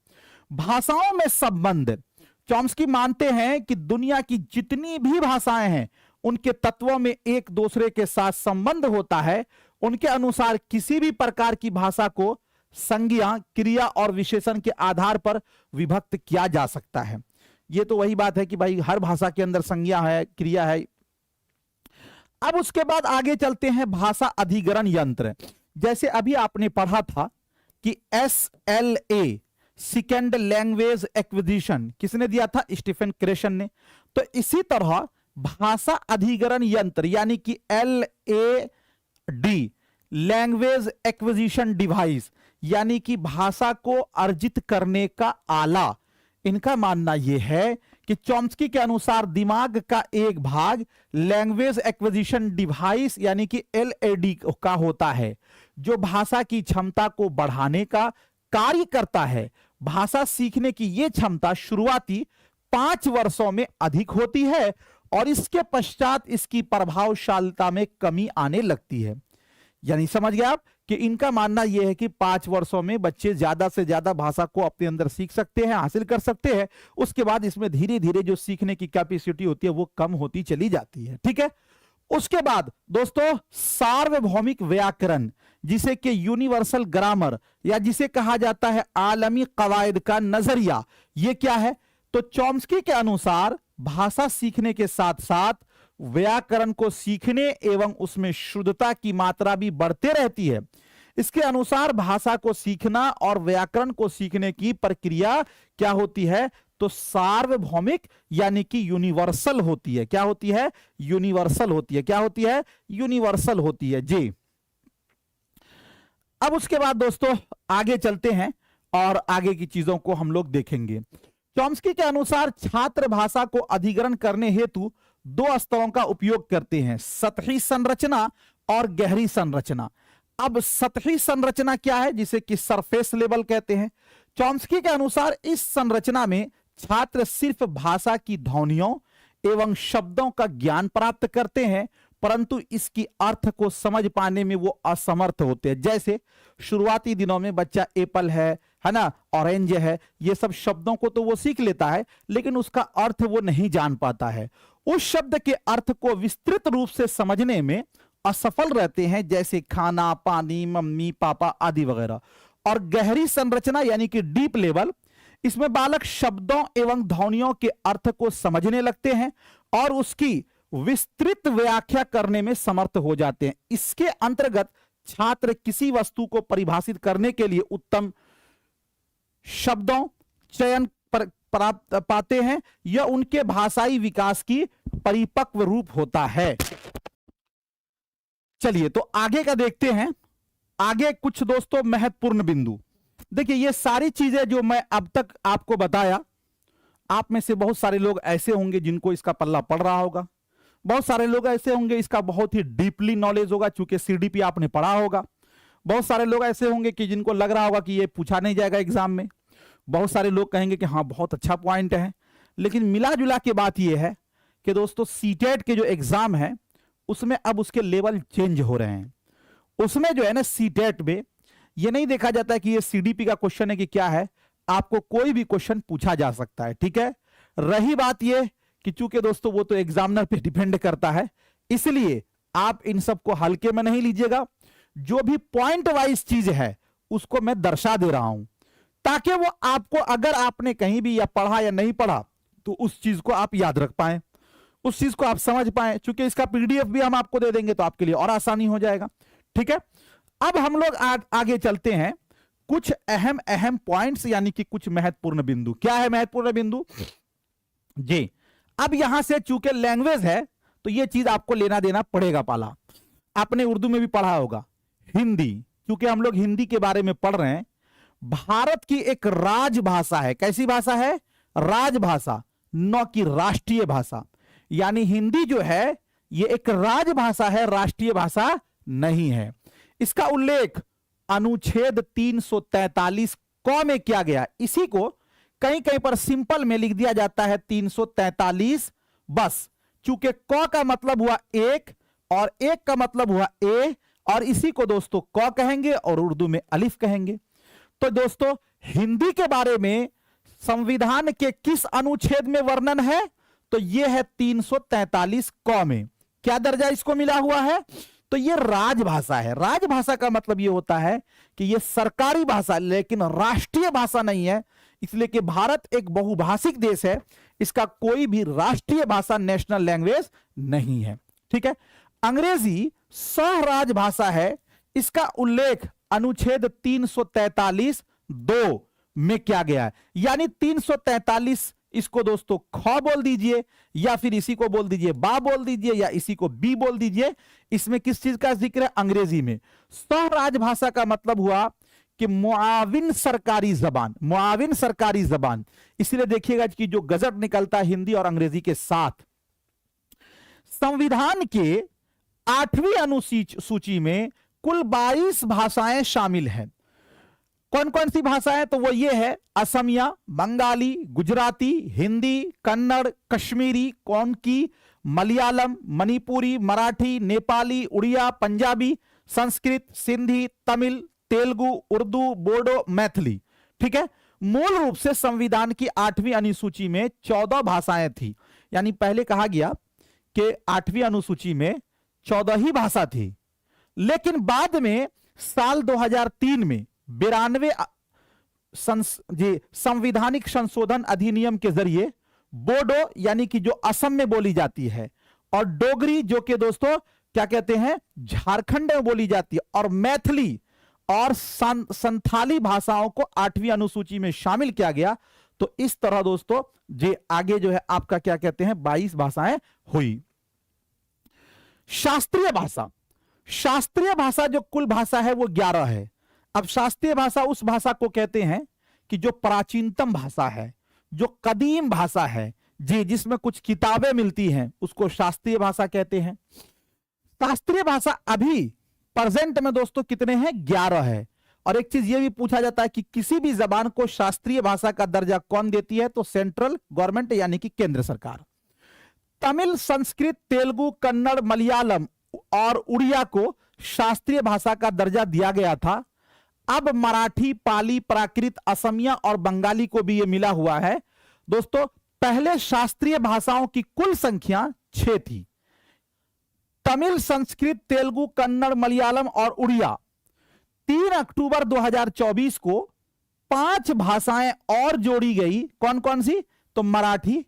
भाषाओं में संबंध। चॉम्स्की मानते हैं कि दुनिया की जितनी भी भाषाएं हैं उनके तत्वों में एक दूसरे के साथ संबंध होता है। उनके अनुसार किसी भी प्रकार की भाषा को संज्ञा, क्रिया और विशेषण के आधार पर विभक्त किया जा सकता है। यह तो वही बात है कि भाई हर भाषा के अंदर संज्ञा है, क्रिया है। अब उसके बाद आगे चलते हैं भाषा अधिग्रहण यंत्र। जैसे अभी आपने पढ़ा था कि SLA सेकेंड लैंग्वेज एक्विजिशन किसने दिया था? स्टीफन क्रेशन ने। तो इसी तरह भाषा अधिग्रहण यंत्र यानी कि LAD लैंग्वेज एक्विजिशन डिवाइस यानी कि भाषा को अर्जित करने का आला। इनका मानना यह है कि चॉम्स्की के अनुसार दिमाग का एक भाग लैंग्वेज एक्विजिशन डिवाइस यानी कि LAD का होता है, जो भाषा की क्षमता को बढ़ाने का कार्य करता है। भाषा सीखने की यह क्षमता शुरुआती 5 वर्षों में अधिक होती है और इसके पश्चात इसकी प्रभावशीलता में कमी आने लगती है। यानी समझ गए आप कि इनका मानना यह है कि 5 वर्षों में बच्चे ज्यादा से ज्यादा भाषा को अपने अंदर सीख सकते हैं, हासिल कर सकते हैं। उसके बाद इसमें धीरे धीरे जो सीखने की कैपेसिटी होती है वो कम होती चली जाती है। ठीक है, उसके बाद दोस्तों सार्वभौमिक व्याकरण, जिसे कि यूनिवर्सल ग्रामर या जिसे कहा जाता है आलमी कवायद का नजरिया, ये क्या है? तो चॉम्स्की के अनुसार भाषा सीखने के साथ साथ व्याकरण को सीखने एवं उसमें शुद्धता की मात्रा भी बढ़ते रहती है। इसके अनुसार भाषा को सीखना और व्याकरण को सीखने की प्रक्रिया क्या होती है? तो सार्वभौमिक यानी कि यूनिवर्सल होती है। क्या होती है? यूनिवर्सल होती है। क्या होती है? यूनिवर्सल होती है जी। अब उसके बाद दोस्तों आगे चलते हैं और आगे की चीजों को हम लोग देखेंगे। चॉम्स्की के अनुसार छात्र भाषा को अधिग्रहण करने हेतु 2 स्तरों का उपयोग करते हैं, सतही संरचना और गहरी संरचना। अब सतही संरचना क्या है? जिसे कि सरफेस लेवल कहते हैं। चॉम्स्की के अनुसार इस संरचना में छात्र सिर्फ भाषा की ध्वनियों एवं शब्दों का ज्ञान प्राप्त करते हैं, परंतु इसकी अर्थ को समझ पाने में वो असमर्थ होते हैं। जैसे शुरुआती दिनों में बच्चा एप्पल है ना, ऑरेंज है, ये सब शब्दों को तो वो सीख लेता है, लेकिन उसका अर्थ वो नहीं जान पाता है। उस शब्द के अर्थ को विस्तृत रूप से समझने में असफल रहते हैं, जैसे खाना, पानी, मम्मी, पापा आदि वगैरह। और गहरी संरचना यानी कि डीप लेवल, इसमें बालक शब्दों एवं ध्वनियों के अर्थ को समझने लगते हैं और उसकी विस्तृत व्याख्या करने में समर्थ हो जाते हैं। इसके अंतर्गत छात्र किसी वस्तु को परिभाषित करने के लिए उत्तम शब्दों चयन प्राप्त पाते हैं। यह उनके भाषाई विकास की परिपक्व रूप होता है। चलिए तो आगे का देखते हैं। आगे कुछ दोस्तों महत्वपूर्ण बिंदु देखिए। ये सारी चीजें जो मैं अब तक आपको बताया, आप में से बहुत सारे लोग ऐसे होंगे जिनको इसका पल्ला पड़ रहा होगा, बहुत सारे लोग ऐसे होंगे इसका बहुत ही डीपली नॉलेज होगा, चूंकि सीडीपी आपने पढ़ा होगा। बहुत सारे लोग ऐसे होंगे कि जिनको लग रहा होगा कि ये पूछा नहीं जाएगा एग्जाम में। बहुत सारे लोग कहेंगे कि हाँ बहुत अच्छा पॉइंट है। लेकिन मिला जुला के बात यह है कि दोस्तों सीटेट के जो एग्जाम है उसमें अब उसके लेवल चेंज हो रहे हैं। उसमें जो है ना सीटेट में ये नहीं देखा जाता है कि ये सीडीपी का क्वेश्चन है कि क्या है, आपको कोई भी क्वेश्चन पूछा जा सकता है। ठीक है, रही बात ये कि चूंकि दोस्तों वो तो एग्जामिनर पे डिपेंड करता है, इसलिए आप इन सबको हल्के में नहीं लीजिएगा। जो भी पॉइंट वाइज चीज है उसको मैं दर्शा दे रहा हूं, ताकि वो आपको अगर आपने कहीं भी या पढ़ा या नहीं पढ़ा तो उस चीज को आप याद रख पाए, उस चीज को आप समझ पाए। चूंकि इसका पीडीएफ भी हम आपको दे देंगे तो आपके लिए और आसानी हो जाएगा। ठीक है, अब हम लोग आगे चलते हैं। कुछ अहम अहम पॉइंट्स यानी कि कुछ महत्वपूर्ण बिंदु। क्या है महत्वपूर्ण बिंदु जी? अब यहां से चूंकि लैंग्वेज है तो यह चीज आपको लेना देना पड़ेगा। पाला आपने उर्दू में भी पढ़ा होगा, हिंदी, क्योंकि हम लोग हिंदी के बारे में पढ़ रहे हैं। भारत की एक राजभाषा है। कैसी भाषा है? राजभाषा, न कि राष्ट्रीय भाषा। यानी हिंदी जो है ये एक राजभाषा है, राष्ट्रीय भाषा नहीं है। इसका उल्लेख अनुच्छेद 343 क में किया गया। इसी को कहीं कहीं पर सिंपल में लिख दिया जाता है 343 बस, चूंकि क का मतलब हुआ एक और एक का मतलब हुआ ए, और इसी को दोस्तों क कहेंगे और उर्दू में अलिफ कहेंगे। तो दोस्तों हिंदी के बारे में संविधान के किस अनुच्छेद में वर्णन है? तो यह है 343 क में। क्या दर्जा इसको मिला हुआ है? तो यह राजभाषा है। राजभाषा का मतलब यह होता है कि यह सरकारी भाषा लेकिन राष्ट्रीय भाषा नहीं है, इसलिए कि भारत एक बहुभाषिक देश है, इसका कोई भी राष्ट्रीय भाषा नेशनल लैंग्वेज नहीं है। ठीक है, अंग्रेजी सह राजभाषा है। इसका उल्लेख अनुच्छेद 343 2 में किया गया है। यानी 343 इसको दोस्तों ख बोल दीजिए या फिर इसी को बोल दीजिए बा बोल दीजिए या इसी को बी बोल दीजिए। इसमें किस चीज का जिक्र है? अंग्रेजी में। सह राजभाषा का मतलब हुआ कि मुआविन सरकारी जबान, मुआविन सरकारी जबान। इसलिए देखिएगा कि जो गजट निकलता है हिंदी और अंग्रेजी के साथ। संविधान के 8वीं अनुसूची में कुल 22 भाषाएं शामिल हैं। कौन कौन सी भाषाएं? तो वो ये है असमिया, बंगाली, गुजराती, हिंदी, कन्नड़, कश्मीरी, कोंकणी मलयालम, मणिपुरी, मराठी, नेपाली, उड़िया, पंजाबी, संस्कृत, सिंधी, तमिल, तेलुगु, उर्दू, बोडो, मैथिली। ठीक है, मूल रूप से संविधान की 8वीं अनुसूची में 14 भाषाएं थी, यानी पहले कहा गया कि 8वीं अनुसूची में 14 ही भाषा थी, लेकिन बाद में साल 2003 में 92 संवैधानिक संशोधन अधिनियम के जरिए बोडो यानी कि जो असम में बोली जाती है, और डोगरी जो कि दोस्तों क्या कहते हैं झारखंड में बोली जाती है, और मैथिली और संथाली भाषाओं को 8वीं अनुसूची में शामिल किया गया। तो इस तरह दोस्तों जे आगे जो है आपका क्या कहते हैं 22 भाषाएं हुई। शास्त्रीय भाषा, शास्त्रीय भाषा जो कुल भाषा है वो 11 है। अब शास्त्रीय भाषा उस भाषा को कहते हैं कि जो प्राचीनतम भाषा है, जो कदीम भाषा है जी, जिसमें कुछ किताबें मिलती हैं, उसको शास्त्रीय भाषा कहते हैं। शास्त्रीय भाषा अभी प्रेजेंट में दोस्तों कितने हैं 11 है। और एक चीज ये भी पूछा जाता है कि किसी भी जबान को शास्त्रीय भाषा का दर्जा कौन देती है, तो सेंट्रल गवर्नमेंट यानी कि केंद्र सरकार। तमिल, संस्कृत, तेलुगु, कन्नड़, मलयालम और उड़िया को शास्त्रीय भाषा का दर्जा दिया गया था। अब मराठी, पाली, प्राकृत, असमिया और बंगाली को भी यह मिला हुआ है। दोस्तों पहले शास्त्रीय भाषाओं की कुल संख्या 6 थी। तमिल, संस्कृत, तेलुगु, कन्नड़, मलयालम और उड़िया। 3 अक्टूबर 2024 को 5 भाषाएं और जोड़ी गई। कौन कौन सी? तो मराठी,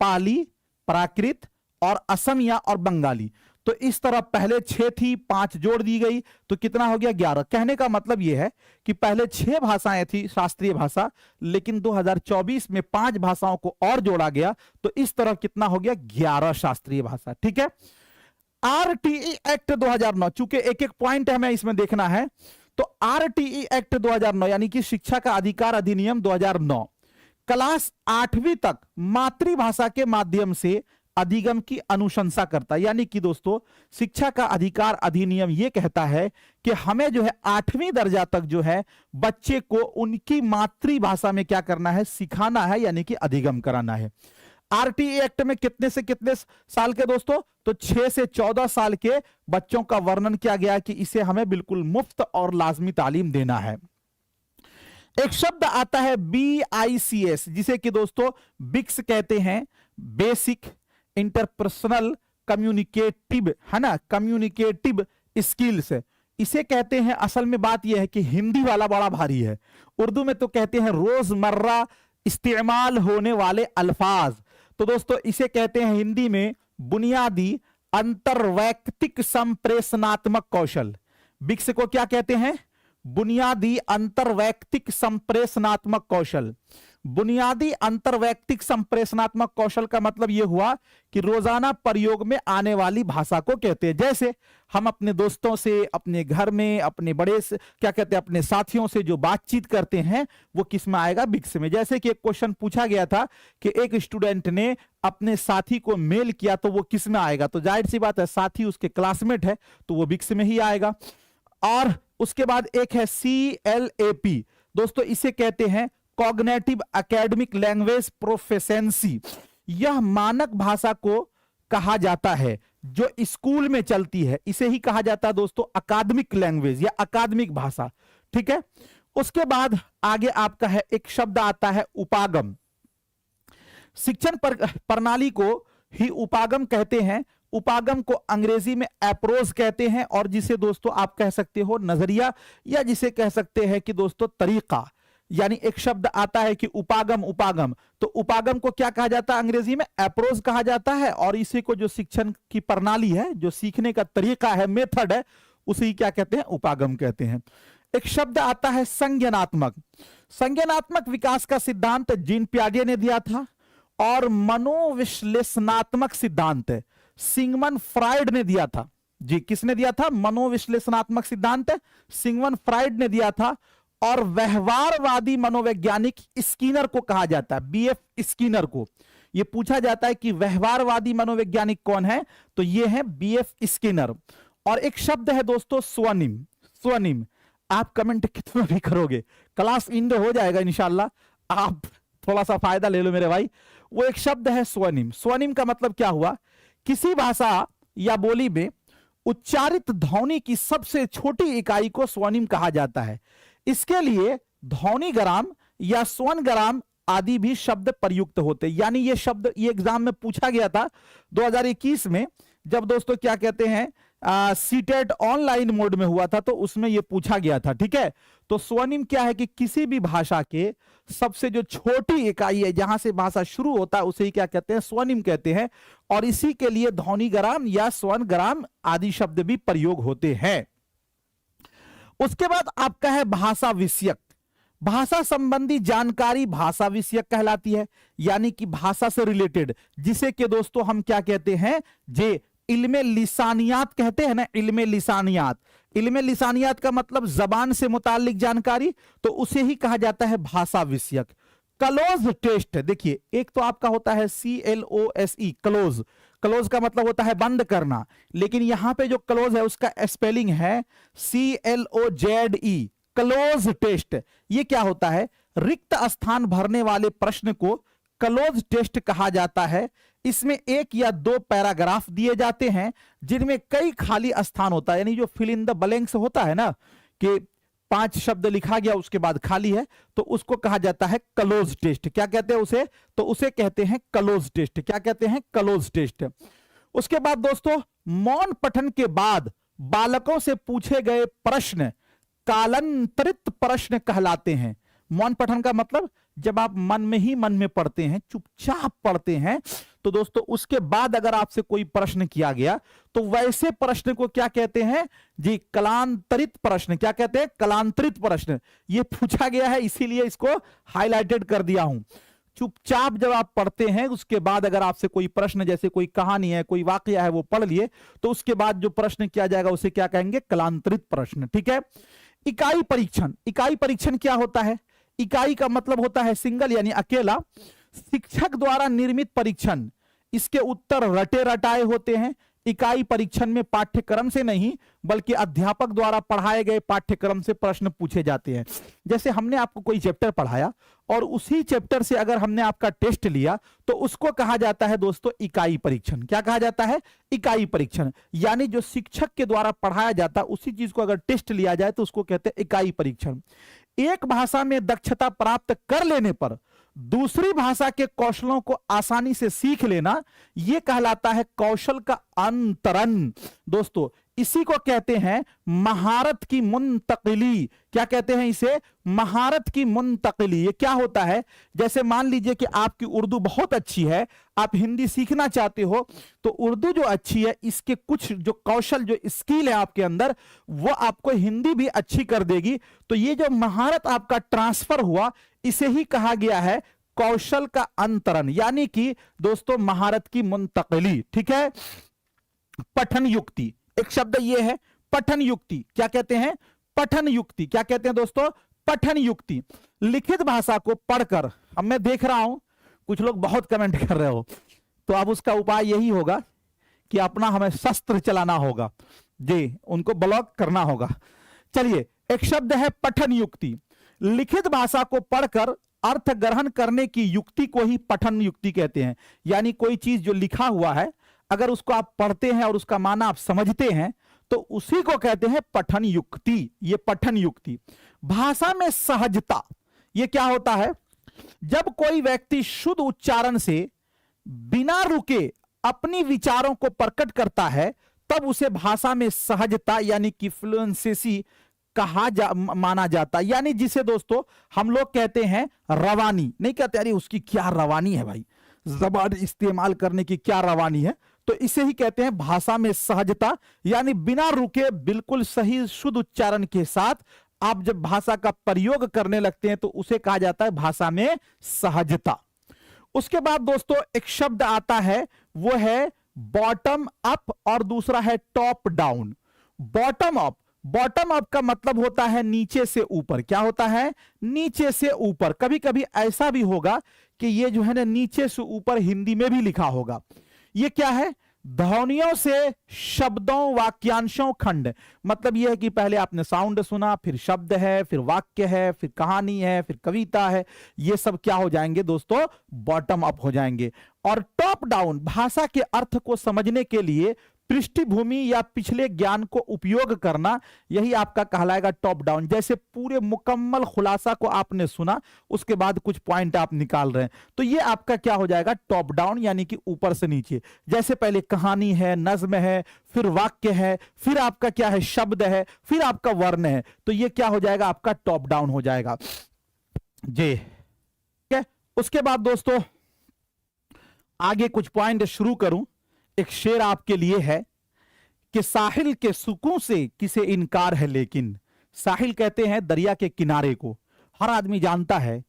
पाली, प्राकृत और असमिया और बंगाली। तो इस तरह पहले 6 थी, 5 जोड़ दी गई, तो कितना हो गया 11। कहने का मतलब यह है कि पहले 6 भाषाएं थी शास्त्रीय भाषा, लेकिन 2024 में 5 भाषाओं को और जोड़ा गया, तो इस तरह कितना हो गया 11 शास्त्रीय भाषा। ठीक है। आरटीई एक्ट 2009, चूंकि एक एक पॉइंट हमें इसमें देखना है, तो आरटीई एक्ट 2009 यानी कि शिक्षा का अधिकार अधिनियम 2009 क्लास 8वीं तक मातृभाषा के माध्यम से अधिगम की अनुशंसा करता है। यानी कि दोस्तों शिक्षा का अधिकार अधिनियम यह कहता है कि हमें जो है 8वीं दर्जा तक जो है बच्चे को उनकी मातृभाषा में क्या करना है, सिखाना है, यानी कि अधिगम कराना है। आरटीई एक्ट में कितने से कितने साल के दोस्तों? तो 6 से 14 साल के बच्चों का वर्णन किया गया कि इसे हमें बिल्कुल मुफ्त और लाजमी तालीम देना है। एक शब्द आता है BICS, जिसे कि दोस्तों बिक्स कहते हैं, बेसिक इंटरपर्सनल कम्युनिकेटिव, है ना, कम्युनिकेटिव स्किल्स इसे कहते हैं। असल में बात यह है कि हिंदी वाला बड़ा भारी है, उर्दू में तो कहते हैं रोजमर्रा इस्तेमाल होने वाले अल्फाज। तो दोस्तों इसे कहते हैं हिंदी में बुनियादी अंतर्वैयक्तिक संप्रेषणात्मक कौशल। बिक्स को क्या कहते हैं? बुनियादी अंतर्वैयक्तिक संप्रेषणात्मक कौशल। बुनियादी अंतर्वैयक्तिक संप्रेषणात्मक कौशल का मतलब यह हुआ कि रोजाना प्रयोग में आने वाली भाषा को कहते हैं। जैसे हम अपने दोस्तों से, अपने घर में, अपने बड़े से क्या कहते हैं, अपने साथियों से जो बातचीत करते हैं वो किस में आएगा? बिक्स में। जैसे कि एक क्वेश्चन पूछा गया था कि एक स्टूडेंट ने अपने साथी को मेल किया, तो वो किस में आएगा? तो जाहिर सी बात है साथी उसके क्लासमेट है, तो वो बिक्स में ही आएगा। और उसके बाद एक है CLAP, दोस्तों इसे कहते हैं कॉग्निटिव एकेडमिक लैंग्वेज प्रोफिशिएंसी। यह मानक भाषा को कहा जाता है जो स्कूल में चलती है, इसे ही कहा जाता है दोस्तों अकादमिक लैंग्वेज या अकादमिक भाषा। ठीक है। उसके बाद आगे आपका है एक शब्द आता है उपागम। शिक्षण प्रणाली को ही उपागम कहते हैं। उपागम को अंग्रेजी में अप्रोच कहते हैं, और जिसे दोस्तों आप कह सकते हो नजरिया, या जिसे कह सकते हैं कि दोस्तों तरीका। यानी एक शब्द आता है कि उपागम, उपागम, तो उपागम को क्या कहा जाता है? अंग्रेजी में अप्रोच कहा जाता है, और इसी को जो शिक्षण की प्रणाली है, जो सीखने का तरीका है, मेथड है, उसी क्या कहते हैं? उपागम कहते हैं। एक शब्द आता है संज्ञानात्मक। संज्ञानात्मक विकास का सिद्धांत जीन पियाजे ने दिया था, और मनोविश्लेषणात्मक सिद्धांत सिगमंड फ्राइड ने दिया था। जी, किसने दिया था? मनोविश्लेषणात्मक सिद्धांत सिगमंड फ्राइड ने दिया था। और व्यवहारवादी मनोवैज्ञानिक स्किनर को कहा जाता है, BF स्किनर को। यह पूछा जाता है कि व्यवहारवादी मनोवैज्ञानिक कौन है, तो यह है BF स्किनर। और एक शब्द है दोस्तों स्वनिम। स्वनिम आप कमेंट कितना भी करोगे, क्लास इंड हो जाएगा इंशाल्लाह, आप थोड़ा सा फायदा ले लो मेरे भाई। वो एक शब्द है स्वनिम। स्वनिम का मतलब क्या हुआ किसी भाषा या बोली में उच्चारित ध्वनि की सबसे छोटी इकाई को स्वनिम कहा जाता है। इसके लिए ध्वनिग्राम या स्वनग्राम आदि भी शब्द प्रयुक्त होते। यानी ये शब्द ये एग्जाम में पूछा गया था 2021 में, जब दोस्तों क्या कहते हैं सीटेट ऑनलाइन मोड में हुआ था, तो उसमें ये पूछा गया था। ठीक है, तो स्वनिम क्या है कि किसी भी भाषा के सबसे जो छोटी इकाई है, जहां से भाषा शुरू होता है, उसे ही क्या कहते हैं, स्वनिम कहते हैं। और इसी के लिए ध्वनिग्राम या स्वनग्राम आदि शब्द भी प्रयोग होते हैं। उसके बाद आपका है भाषा विषयक। भाषा संबंधी जानकारी भाषा विषयक कहलाती है, यानी कि भाषा से रिलेटेड, जिसे कि दोस्तों हम क्या कहते हैं, जे इल्मे लिसानियात कहते हैं ना, इल्मे लिसानियात। इल्मे लिसानियात का मतलब जबान से मुताल्लिक जानकारी, तो उसे ही कहा जाता है भाषा विषयक। क्लोज टेस्ट, देखिए एक तो आपका होता है CLOSE, क्लोज। क्लोज का मतलब होता है बंद करना, लेकिन यहां पे जो क्लोज है उसका स्पेलिंग है CLOZE, क्लोज टेस्ट। ये क्या होता है, रिक्त स्थान भरने वाले प्रश्न को क्लोज टेस्ट कहा जाता है। इसमें एक या दो पैराग्राफ दिए जाते हैं जिनमें कई खाली स्थान होता है, यानी जो फिल इन द ब्लैंक्स होता है ना, कि 5 शब्द लिखा गया उसके बाद खाली है, तो उसको कहा जाता है क्लोज टेस्ट। क्या कहते हैं उसे, तो उसे कहते हैं क्लोज टेस्ट। क्या कहते हैं, क्लोज टेस्ट। उसके बाद दोस्तों मौन पठन के बाद बालकों से पूछे गए प्रश्न कालांतरित प्रश्न कहलाते हैं। मौन पठन का मतलब जब आप मन में ही मन में पढ़ते हैं, चुपचाप पढ़ते हैं, तो दोस्तों उसके बाद अगर आपसे कोई प्रश्न किया गया तो वैसे प्रश्न को क्या कहते हैं जी, कलांतरित प्रश्न। क्या कहते हैं, कलांतरित प्रश्न। ये पूछा गया है इसीलिए इसको हाईलाइटेड कर दिया हूं। चुपचाप जब आप पढ़ते हैं, उसके बाद अगर आपसे कोई प्रश्न, जैसे कोई कहानी है, कोई वाकया है, वो पढ़ लिए, तो उसके बाद जो प्रश्न किया जाएगा उसे क्या कहेंगे, कलांतरित प्रश्न। ठीक है। इकाई परीक्षण। इकाई परीक्षण क्या होता है, इकाई का मतलब होता है सिंगल यानी अकेला। शिक्षक द्वारा निर्मित परीक्षण, इसके उत्तर रटे रटाए होते हैं। इकाई परीक्षण में पाठ्यक्रम से नहीं बल्कि अध्यापक द्वारा पढ़ाए गए पाठ्यक्रम से प्रश्न पूछे जाते हैं। जैसे हमने आपको कोई चैप्टर पढ़ाया और उसी चैप्टर से अगर हमने आपका टेस्ट लिया तो उसको कहा जाता है दोस्तों इकाई परीक्षण। क्या कहा जाता है, इकाई परीक्षण। यानी जो शिक्षक के द्वारा पढ़ाया जाता है उसी चीज को अगर टेस्ट लिया जाए तो उसको कहते हैं इकाई परीक्षण। एक भाषा में दक्षता प्राप्त कर लेने पर दूसरी भाषा के कौशलों को आसानी से सीख लेना, यह कहलाता है कौशल का अंतरण। दोस्तों इसी को कहते हैं महारत की मुंतकिली। क्या कहते हैं इसे, महारत की मुंतकिली। ये क्या होता है, जैसे मान लीजिए कि आपकी उर्दू बहुत अच्छी है, आप हिंदी सीखना चाहते हो, तो उर्दू जो अच्छी है इसके कुछ जो कौशल, जो स्किल है आपके अंदर, वो आपको हिंदी भी अच्छी कर देगी। तो ये जो महारत आपका ट्रांसफर हुआ, इसे ही कहा गया है कौशल का अंतरण, यानी कि दोस्तों महारत की मुंतकिली। ठीक है। पठन युक्ति, एक शब्द ये है पठन युक्ति। क्या कहते हैं, पठन युक्ति। क्या कहते हैं दोस्तों, पठन युक्ति। लिखित भाषा को पढ़कर, अब मैं देख रहा हूं कुछ लोग बहुत कमेंट कर रहे हो, तो अब उसका उपाय यही होगा कि अपना हमें शस्त्र चलाना होगा जी, उनको ब्लॉक करना होगा। चलिए, एक शब्द है पठन युक्ति। लिखित भाषा को पढ़कर अर्थ ग्रहण करने की युक्ति को ही पठन युक्ति कहते हैं। यानी कोई चीज जो लिखा हुआ है, अगर उसको आप पढ़ते हैं और उसका माना आप समझते हैं, तो उसी को कहते हैं पठन युक्ति। ये पठन युक्ति। भाषा में सहजता, ये क्या होता है, जब कोई व्यक्ति शुद्ध उच्चारण से बिना रुके अपनी विचारों को प्रकट करता है, तब उसे भाषा में सहजता यानी कि फ्लुएंसी माना जाता है। यानी जिसे दोस्तों हम लोग कहते हैं रवानी। नहीं कहते अरे उसकी क्या रवानी है भाई, जबान इस्तेमाल करने की क्या रवानी है, तो इसे ही कहते हैं भाषा में सहजता। यानी बिना रुके बिल्कुल सही शुद्ध उच्चारण के साथ आप जब भाषा का प्रयोग करने लगते हैं तो उसे कहा जाता है भाषा में सहजता। उसके बाद दोस्तों एक शब्द आता है, वो है बॉटम अप और दूसरा है top down. Bottom up, bottom up का मतलब होता है नीचे से ऊपर। क्या होता है, नीचे से ऊपर। कभी कभी ऐसा भी होगा कि ये जो है ना नीचे से ऊपर हिंदी में भी लिखा होगा। ये क्या है, ध्वनियों से शब्दों वाक्यांशों खंड, मतलब यह है कि पहले आपने साउंड सुना, फिर शब्द है, फिर वाक्य है, फिर कहानी है, फिर कविता है, ये सब क्या हो जाएंगे दोस्तों, बॉटम अप हो जाएंगे। और टॉप डाउन, भाषा के अर्थ को समझने के लिए पृष्ठभूमि या पिछले ज्ञान को उपयोग करना, यही आपका कहलाएगा टॉप डाउन। जैसे पूरे मुकम्मल खुलासा को आपने सुना, उसके बाद कुछ पॉइंट आप निकाल रहे हैं, तो ये आपका क्या हो जाएगा, टॉप डाउन, यानी कि ऊपर से नीचे। जैसे पहले कहानी है, नज्म है, फिर वाक्य है, फिर आपका क्या है, शब्द है, फिर आपका वर्ण है, तो ये क्या हो जाएगा, आपका टॉप डाउन हो जाएगा जी। ठीक है, उसके बाद दोस्तों आगे कुछ पॉइंट शुरू करूं। एक शेर आपके लिए है कि साहिल के सुकून से किसे इनकार है, लेकिन साहिल कहते हैं दरिया के किनारे को। हर आदमी जानता है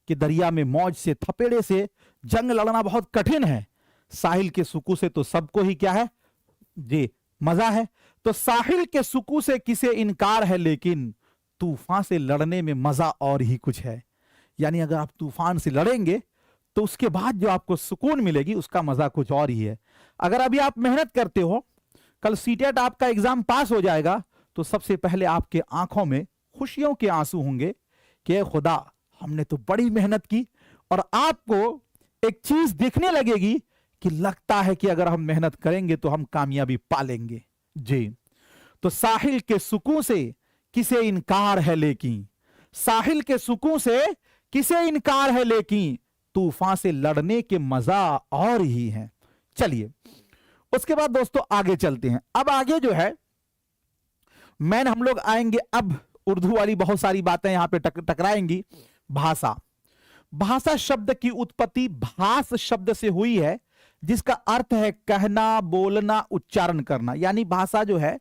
कि दरिया में मौज से, थपेड़े से जंग लड़ना बहुत कठिन है। साहिल के सुकून से तो सबको ही क्या है जी, मजा है। तो साहिल के सुकून से किसे इनकार है, लेकिन तूफान से लड़ने में मजा और ही कुछ है। यानी अगर आप तूफान से लड़ेंगे तो उसके बाद जो आपको सुकून मिलेगी, उसका मजा कुछ और ही है। अगर अभी आप मेहनत करते हो, कल सीटेट आपका एग्जाम पास हो जाएगा, तो सबसे पहले आपके आंखों में खुशियों के आंसू होंगे कि खुदा, हमने तो बड़ी मेहनत की। और आपको एक चीज देखने लगेगी कि लगता है कि अगर हम मेहनत करेंगे तो हम कामयाबी पा लेंगे जी। तो साहिल के सुकून से किसे इनकार है, लेकिन साहिल के सुकून से किसे इनकार है, लेकिन तूफान से लड़ने के मजा और ही है। चलिए उसके बाद दोस्तों आगे चलते हैं। अब आगे जो है मैन हम लोग आएंगे, अब उर्दू वाली बहुत सारी बातें यहां पे टकराएंगी। भाषा, भाषा शब्द की उत्पत्ति भाष शब्द से हुई है, जिसका अर्थ है कहना, बोलना, उच्चारण करना। यानी भाषा जो है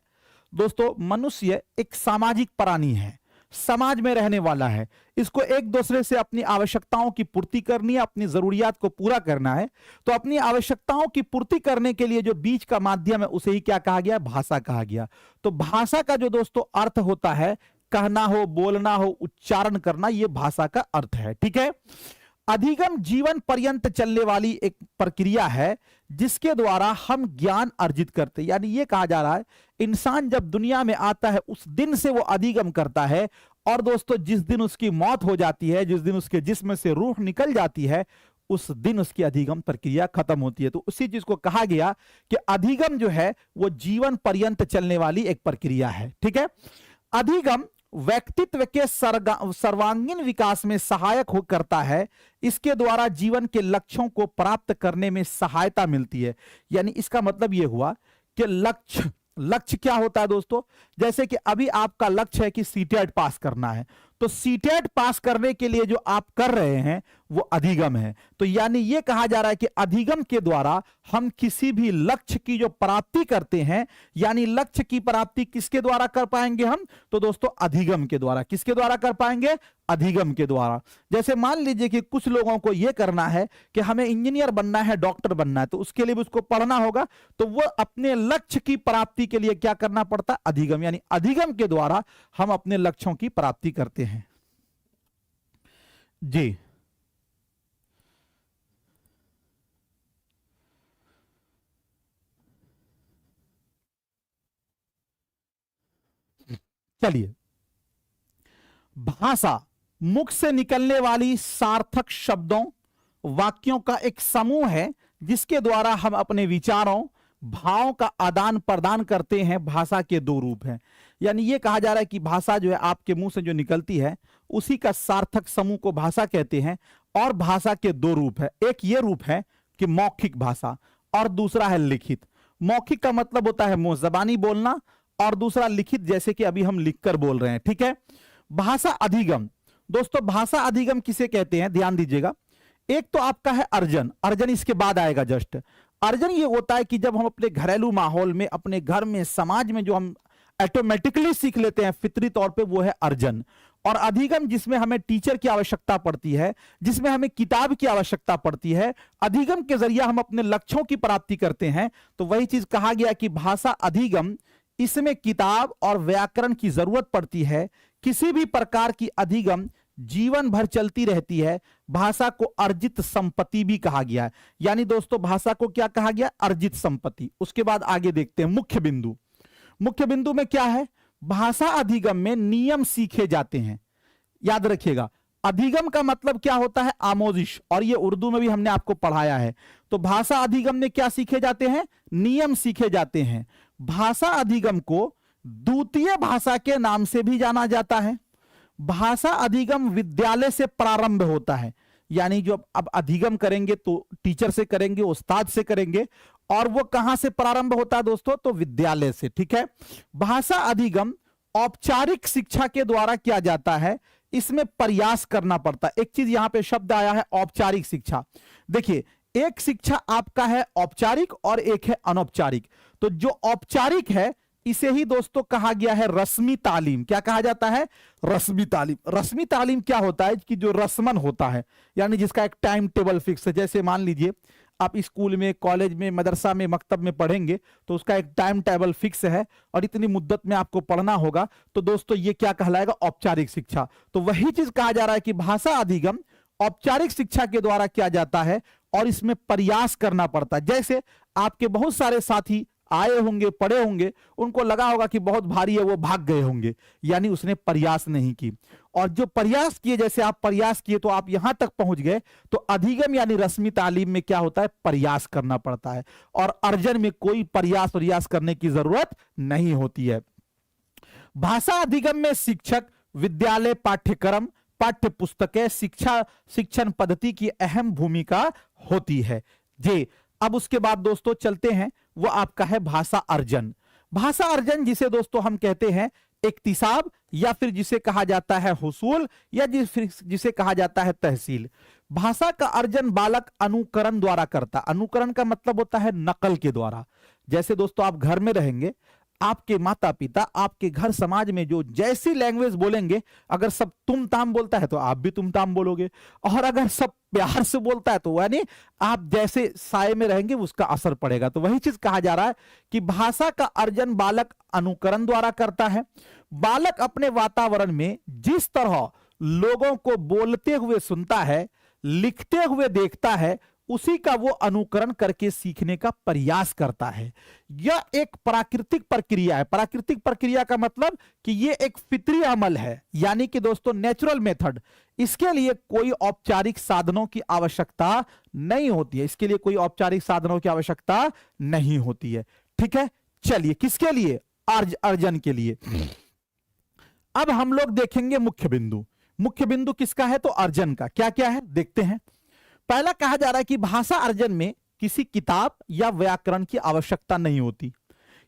दोस्तों, मनुष्य एक सामाजिक प्राणी है, समाज में रहने वाला है। इसको एक दूसरे से अपनी आवश्यकताओं की पूर्ति करनी है, अपनी जरूरियात को पूरा करना है। तो अपनी आवश्यकताओं की पूर्ति करने के लिए जो बीच का माध्यम है, उसे ही क्या कहा गया, भाषा कहा गया। तो भाषा का जो दोस्तों अर्थ होता है, कहना हो, बोलना हो, उच्चारण करना, यह भाषा का अर्थ है। ठीक है। अधिगम जीवन पर्यंत चलने वाली एक प्रक्रिया है, जिसके द्वारा हम ज्ञान अर्जित करते हैं। यानी यह कहा जा रहा है, इंसान जब दुनिया में आता है उस दिन से वो अधिगम करता है, और दोस्तों जिस दिन उसकी मौत हो जाती है, जिस दिन उसके जिस्म से रूह निकल जाती है, उस दिन उसकी अधिगम प्रक्रिया खत्म होती है। तो उसी चीज को कहा गया कि अधिगम जो है वो जीवन पर्यंत चलने वाली एक प्रक्रिया है। ठीक है। अधिगम व्यक्तित्व के सर्वांगीण विकास में सहायक हो करता है। इसके द्वारा जीवन के लक्ष्यों को प्राप्त करने में सहायता मिलती है। यानी इसका मतलब यह हुआ कि लक्ष्य क्या होता है दोस्तों, जैसे कि अभी आपका लक्ष्य है कि सीटेट पास करना है, तो सीटेट पास करने के लिए जो आप कर रहे हैं वो अधिगम है। तो यानी यह कहा जा रहा है कि अधिगम के द्वारा हम किसी भी लक्ष्य की जो प्राप्ति करते हैं, यानी लक्ष्य की प्राप्ति किसके द्वारा कर पाएंगे हम, तो दोस्तों अधिगम के द्वारा। किसके द्वारा कर पाएंगे, अधिगम के द्वारा। जैसे मान लीजिए कि कुछ लोगों को यह करना है कि हमें इंजीनियर बनना है, डॉक्टर बनना है, तो उसके लिए भी उसको पढ़ना होगा। तो वो अपने लक्ष्य की प्राप्ति के लिए क्या करना पड़ता है, अधिगम। यानी अधिगम के द्वारा हम अपने लक्ष्यों की प्राप्ति करते हैं जी। चलिए, भाषा मुख से निकलने वाली सार्थक शब्दों, वाक्यों का एक समूह है, जिसके द्वारा हम अपने विचारों, भावों का आदान प्रदान करते हैं। भाषा के दो रूप हैं। यानी यह कहा जा रहा है कि भाषा जो है आपके मुंह से जो निकलती है, उसी का सार्थक समूह को भाषा कहते हैं। और भाषा के दो रूप है, एक ये रूप है कि मौखिक भाषा, और दूसरा है लिखित। मौखिक का मतलब होता है मुंह जबानी बोलना, और दूसरा लिखित, जैसे कि अभी हम लिखकर बोल रहे हैं। ठीक है। भाषा अधिगम, दोस्तों भाषा अधिगम किसे कहते हैं, ध्यान दीजिएगा। एक तो आपका है अर्जन, अर्जन इसके बाद आएगा जस्ट। अर्जन ये होता है कि जब हम अपने घरेलू माहौल में, अपने घर में, समाज में जो हम ऑटोमेटिकली सीख लेते हैं फितरी तौर पे, वो है अर्जन। और अधिगम जिसमें हमें टीचर की आवश्यकता पड़ती है, जिसमें हमें किताब की आवश्यकता पड़ती है, अधिगम के जरिए हम अपने लक्ष्यों की प्राप्ति करते हैं। तो वही चीज कहा गया कि भाषा अधिगम, इसमें किताब और व्याकरण की जरूरत पड़ती है। किसी भी प्रकार की अधिगम जीवन भर चलती रहती है। भाषा को अर्जित संपत्ति भी कहा गया है। यानी दोस्तों भाषा को क्या कहा गया? अर्जित संपत्ति। उसके बाद आगे देखते हैं मुख्य बिंदु। मुख्य बिंदु में क्या है? भाषा अधिगम में नियम सीखे जाते हैं। याद रखिएगा, अधिगम का मतलब क्या होता है? आमोजिश, और ये उर्दू में भी हमने आपको पढ़ाया है। तो भाषा अधिगम में क्या सीखे जाते हैं? नियम सीखे जाते हैं। भाषा अधिगम को द्वितीय भाषा के नाम से भी जाना जाता है। भाषा अधिगम विद्यालय से प्रारंभ होता है। यानी जो अब अधिगम करेंगे तो टीचर से करेंगे, उस्ताद से करेंगे, और वो कहां से प्रारंभ होता है दोस्तों? तो विद्यालय से। ठीक है। भाषा अधिगम औपचारिक शिक्षा के द्वारा किया जाता है। इसमें प्रयास करना पड़ता है। एक चीज यहां पे शब्द आया है औपचारिक शिक्षा। देखिए, एक शिक्षा आपका है औपचारिक और एक है अनौपचारिक। तो जो औपचारिक है इसे ही दोस्तों कहा गया है रस्मी तालीम। क्या कहा जाता है? रस्मी तालीम। रस्मी तालीम क्या होता है? कि जो रस्मन होता है, यानी जिसका एक टाइम टेबल फिक्स है। जैसे मान लीजिए आप स्कूल में, कॉलेज में, मदरसा में, मकतब में पढ़ेंगे तो उसका एक टाइम टेबल फिक्स है और इतनी मुद्दत में आपको पढ़ना होगा। तो दोस्तों ये क्या कहलाएगा? औपचारिक शिक्षा। तो वही चीज कहा जा रहा है कि भाषा अधिगम औपचारिक शिक्षा के द्वारा किया जाता है और इसमें प्रयास करना पड़ता है। जैसे आपके बहुत सारे साथी आए होंगे, पढ़े होंगे, उनको लगा होगा कि बहुत भारी है, वो भाग गए होंगे, यानी उसने प्रयास नहीं की। और जो प्रयास किए, जैसे आप प्रयास किए तो आप यहां तक पहुंच गए। तो अधिगम यानी रस्मी तालीम में क्या होता है? प्रयास करना पड़ता है, और अर्जन में कोई प्रयास करने की जरूरत नहीं होती है। भाषा अधिगम में शिक्षक, विद्यालय, पाठ्यक्रम, पाठ्य पुस्तकें, शिक्षण पद्धति की अहम भूमिका होती है। जी, अब उसके बाद दोस्तों चलते हैं, वो आपका है भाषा अर्जन। भाषा अर्जन जिसे दोस्तों हम कहते हैं इक्तिसाब, या फिर जिसे कहा जाता है हुसूल, या जिसे कहा जाता है तहसील। भाषा का अर्जन बालक अनुकरण द्वारा करता। अनुकरण का मतलब होता है नकल के द्वारा। जैसे दोस्तों आप घर में रहेंगे, आपके माता पिता आपके घर समाज में जो जैसी लैंग्वेज बोलेंगे, अगर सब तुम ताम बोलता है तो आप भी तुम ताम बोलोगे, और अगर सब प्यार से बोलता है तो यानी आप जैसे साए में रहेंगे उसका असर पड़ेगा। तो वही चीज कहा जा रहा है कि भाषा का अर्जन बालक अनुकरण द्वारा करता है। बालक अपने वातावरण में जिस तरह लोगों को बोलते हुए सुनता है, लिखते हुए देखता है, उसी का वो अनुकरण करके सीखने का प्रयास करता है। यह एक प्राकृतिक प्रक्रिया है। प्राकृतिक प्रक्रिया का मतलब कि ये एक फितरी अमल है, यानी कि दोस्तों नेचुरल मेथड। इसके लिए कोई औपचारिक साधनों की आवश्यकता नहीं होती है। इसके लिए कोई औपचारिक साधनों की आवश्यकता नहीं होती है। ठीक है, चलिए किसके लिए? अर्जन के लिए। अब हम लोग देखेंगे मुख्य बिंदु। मुख्य बिंदु किसका है? तो अर्जन का। क्या क्या है देखते हैं। पहला कहा जा रहा है कि भाषा अर्जन में किसी किताब या व्याकरण की आवश्यकता नहीं होती।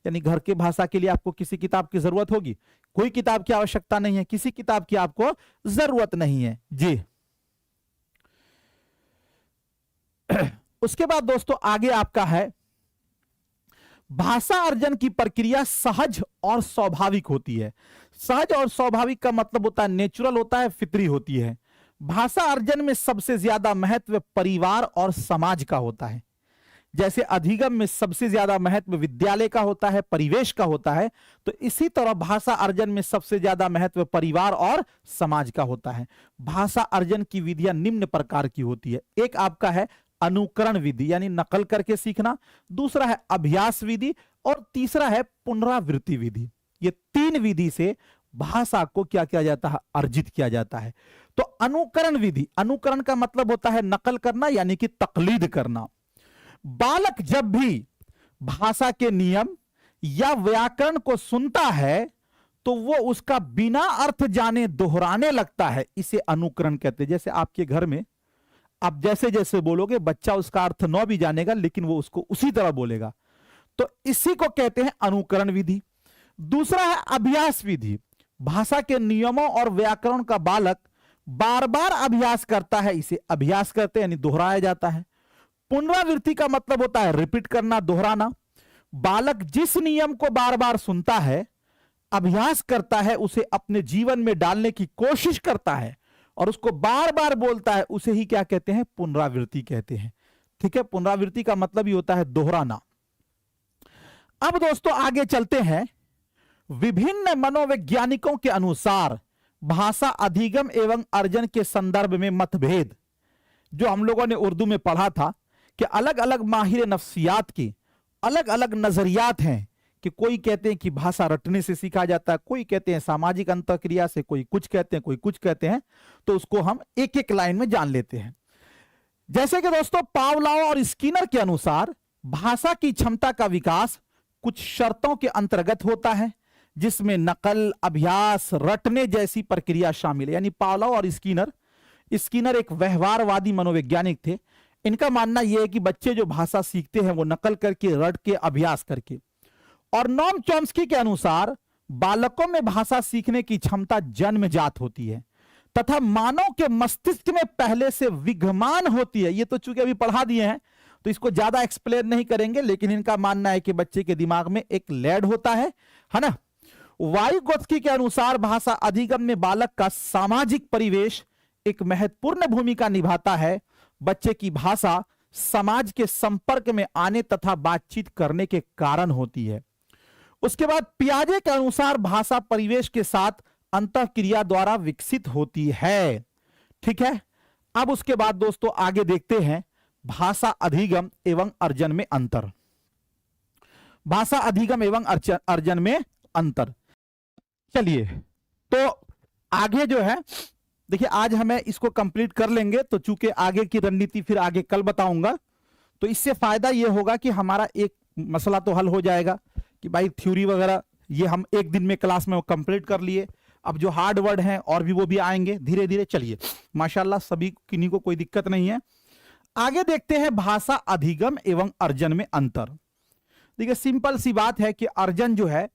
यानी घर के भाषा के लिए आपको किसी किताब की जरूरत होगी? कोई किताब की आवश्यकता नहीं है, किसी किताब की आपको जरूरत नहीं है जी। उसके बाद दोस्तों आगे आपका है भाषा अर्जन की प्रक्रिया सहज और स्वाभाविक होती है। सहज और स्वाभाविक का मतलब होता है नेचुरल होता है, फितरी होती है। भाषा अर्जन में सबसे ज्यादा महत्व परिवार और समाज का होता है। जैसे अधिगम में सबसे ज्यादा महत्व विद्यालय का होता है, परिवेश का होता है, तो इसी तरह भाषा अर्जन में सबसे ज्यादा महत्व परिवार और समाज का होता है। भाषा अर्जन की विधियां निम्न प्रकार की होती है। एक आपका है अनुकरण विधि, यानी नकल करके सीखना। दूसरा है अभ्यास विधि, और तीसरा है पुनरावृत्ति विधि। ये तीन विधि से भाषा को क्या किया जाता है? अर्जित किया जाता है। तो अनुकरण विधि, अनुकरण का मतलब होता है नकल करना, यानी कि तकलीद करना। बालक जब भी भाषा के नियम या व्याकरण को सुनता है तो वो उसका बिना अर्थ जाने दोहराने लगता है। इसे अनुकरण कहते हैं। जैसे आपके घर में आप जैसे जैसे बोलोगे, बच्चा उसका अर्थ न भी जानेगा लेकिन वो उसको उसी तरह बोलेगा। तो इसी को कहते हैं अनुकरण विधि। दूसरा है अभ्यास विधि। भाषा के नियमों और व्याकरण का बालक बार बार अभ्यास करता है, इसे अभ्यास करते यानी दोहराया जाता है। पुनरावृत्ति का मतलब होता है रिपीट करना, दोहराना। बालक जिस नियम को बार बार सुनता है, अभ्यास करता है, उसे अपने जीवन में डालने की कोशिश करता है और उसको बार बार बोलता है, उसे ही क्या कहते हैं? पुनरावृत्ति कहते हैं। ठीक है, पुनरावृत्ति का मतलब ही होता है दोहराना। अब दोस्तों आगे चलते हैं। विभिन्न मनोवैज्ञानिकों के अनुसार भाषा अधिगम एवं अर्जन के संदर्भ में मतभेद, जो हम लोगों ने उर्दू में पढ़ा था कि अलग अलग माहिर नफ्सियात के अलग अलग नजरियात हैं कि कोई कहते हैं कि भाषा रटने से सीखा जाता है, कोई कहते हैं सामाजिक अंतःक्रिया से, कोई कुछ कहते हैं, कोई कुछ कहते हैं। तो उसको हम एक एक लाइन में जान लेते हैं। जैसे कि दोस्तों पावलोव और स्किनर के अनुसार भाषा की क्षमता का विकास कुछ शर्तों के अंतर्गत होता है, जिसमें नकल, अभ्यास, रटने जैसी प्रक्रिया शामिल है। यानी पावलोव और स्किनर एक व्यवहारवादी मनोवैज्ञानिक थे। इनका मानना यह है कि बच्चे जो भाषा सीखते हैं वो नकल करके, रट के, अभ्यास करके। और नॉम चॉम्स्की के अनुसार बालकों में भाषा सीखने की क्षमता जन्मजात होती है तथा मानव के मस्तिष्क में पहले से विद्यमान होती है। ये तो चूंकि अभी पढ़ा दिए हैं तो इसको ज्यादा एक्सप्लेन नहीं करेंगे, लेकिन इनका मानना है कि बच्चे के दिमाग में एक लैड होता है ना। वाइगोत्स्की के अनुसार भाषा अधिगम में बालक का सामाजिक परिवेश एक महत्वपूर्ण भूमिका निभाता है। बच्चे की भाषा समाज के संपर्क में आने तथा बातचीत करने के कारण होती है। उसके बाद पियाजे के अनुसार भाषा परिवेश के साथ अंतःक्रिया द्वारा विकसित होती है। ठीक है, अब उसके बाद दोस्तों आगे देखते हैं भाषा अधिगम एवं अर्जन में अंतर। भाषा अधिगम एवं अर्जन में अंतर। चलिए तो आगे जो है देखिए, आज हमें इसको कंप्लीट कर लेंगे, तो चूंकि आगे की रणनीति फिर आगे कल बताऊंगा, तो इससे फायदा यह होगा कि हमारा एक मसला तो हल हो जाएगा कि भाई थ्योरी वगैरह ये हम एक दिन में क्लास में कंप्लीट कर लिए। अब जो हार्ड वर्ड हैं और भी वो भी आएंगे धीरे धीरे। चलिए माशाल्लाह सभी किन्हीं को कोई दिक्कत नहीं है। आगे देखते हैं भाषा अधिगम एवं अर्जन में अंतर। देखिए सिंपल सी बात है कि अर्जन जो है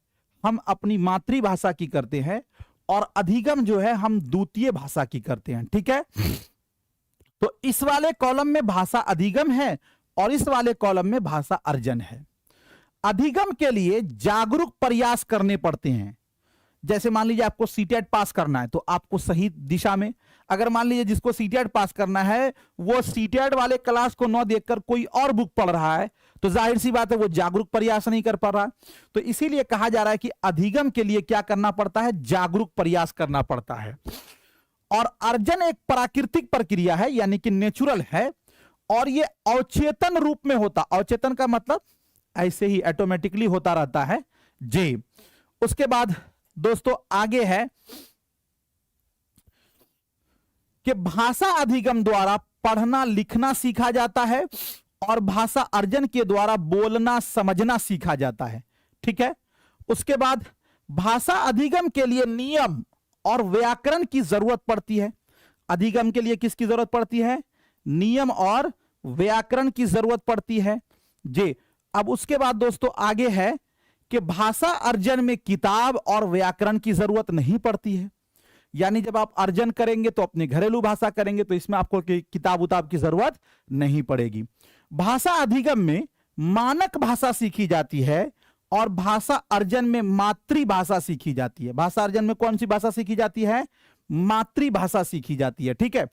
हम अपनी मातृभाषा की करते हैं और अधिगम जो है हम द्वितीय भाषा की करते हैं। ठीक है, तो इस वाले कॉलम में भाषा अधिगम है और इस वाले कॉलम में भाषा अर्जन है। अधिगम के लिए जागरूक प्रयास करने पड़ते हैं। जैसे मान लीजिए आपको सीटेट पास करना है तो आपको सही दिशा में, अगर मान लीजिए जिसको सीटेट पास करना है वो सीटेट वाले क्लास को न देखकर कोई और बुक पढ़ रहा है, तो जाहिर सी बात है वो जागरूक प्रयास नहीं कर पा रहा। तो इसीलिए कहा जा रहा है कि अधिगम के लिए क्या करना पड़ता है, जागरूक प्रयास करना पड़ता है। और अर्जन एक प्राकृतिक प्रक्रिया है, यानी कि नेचुरल है, और ये अवचेतन रूप में होता। अवचेतन का मतलब ऐसे ही ऑटोमेटिकली होता रहता है जी। उसके बाद दोस्तों आगे है कि भाषा अधिगम द्वारा पढ़ना लिखना सीखा जाता है और भाषा अर्जन के द्वारा बोलना समझना सीखा जाता है। ठीक है, उसके बाद भाषा अधिगम के लिए नियम और व्याकरण की जरूरत पड़ती है। अधिगम के लिए किसकी जरूरत पड़ती है, नियम और व्याकरण की जरूरत पड़ती है जी। अब उसके बाद दोस्तों आगे है कि भाषा अर्जन में किताब और व्याकरण की जरूरत नहीं पड़ती है। यानी जब आप अर्जन करेंगे तो अपने घरेलू भाषा करेंगे तो इसमें आपको किताब उताब की जरूरत नहीं पड़ेगी। भाषा अधिगम में मानक भाषा सीखी जाती है और भाषा अर्जन में मातृभाषा सीखी जाती है। भाषा अर्जन में कौन सी भाषा सीखी जाती है, मातृभाषा सीखी जाती है। ठीक है,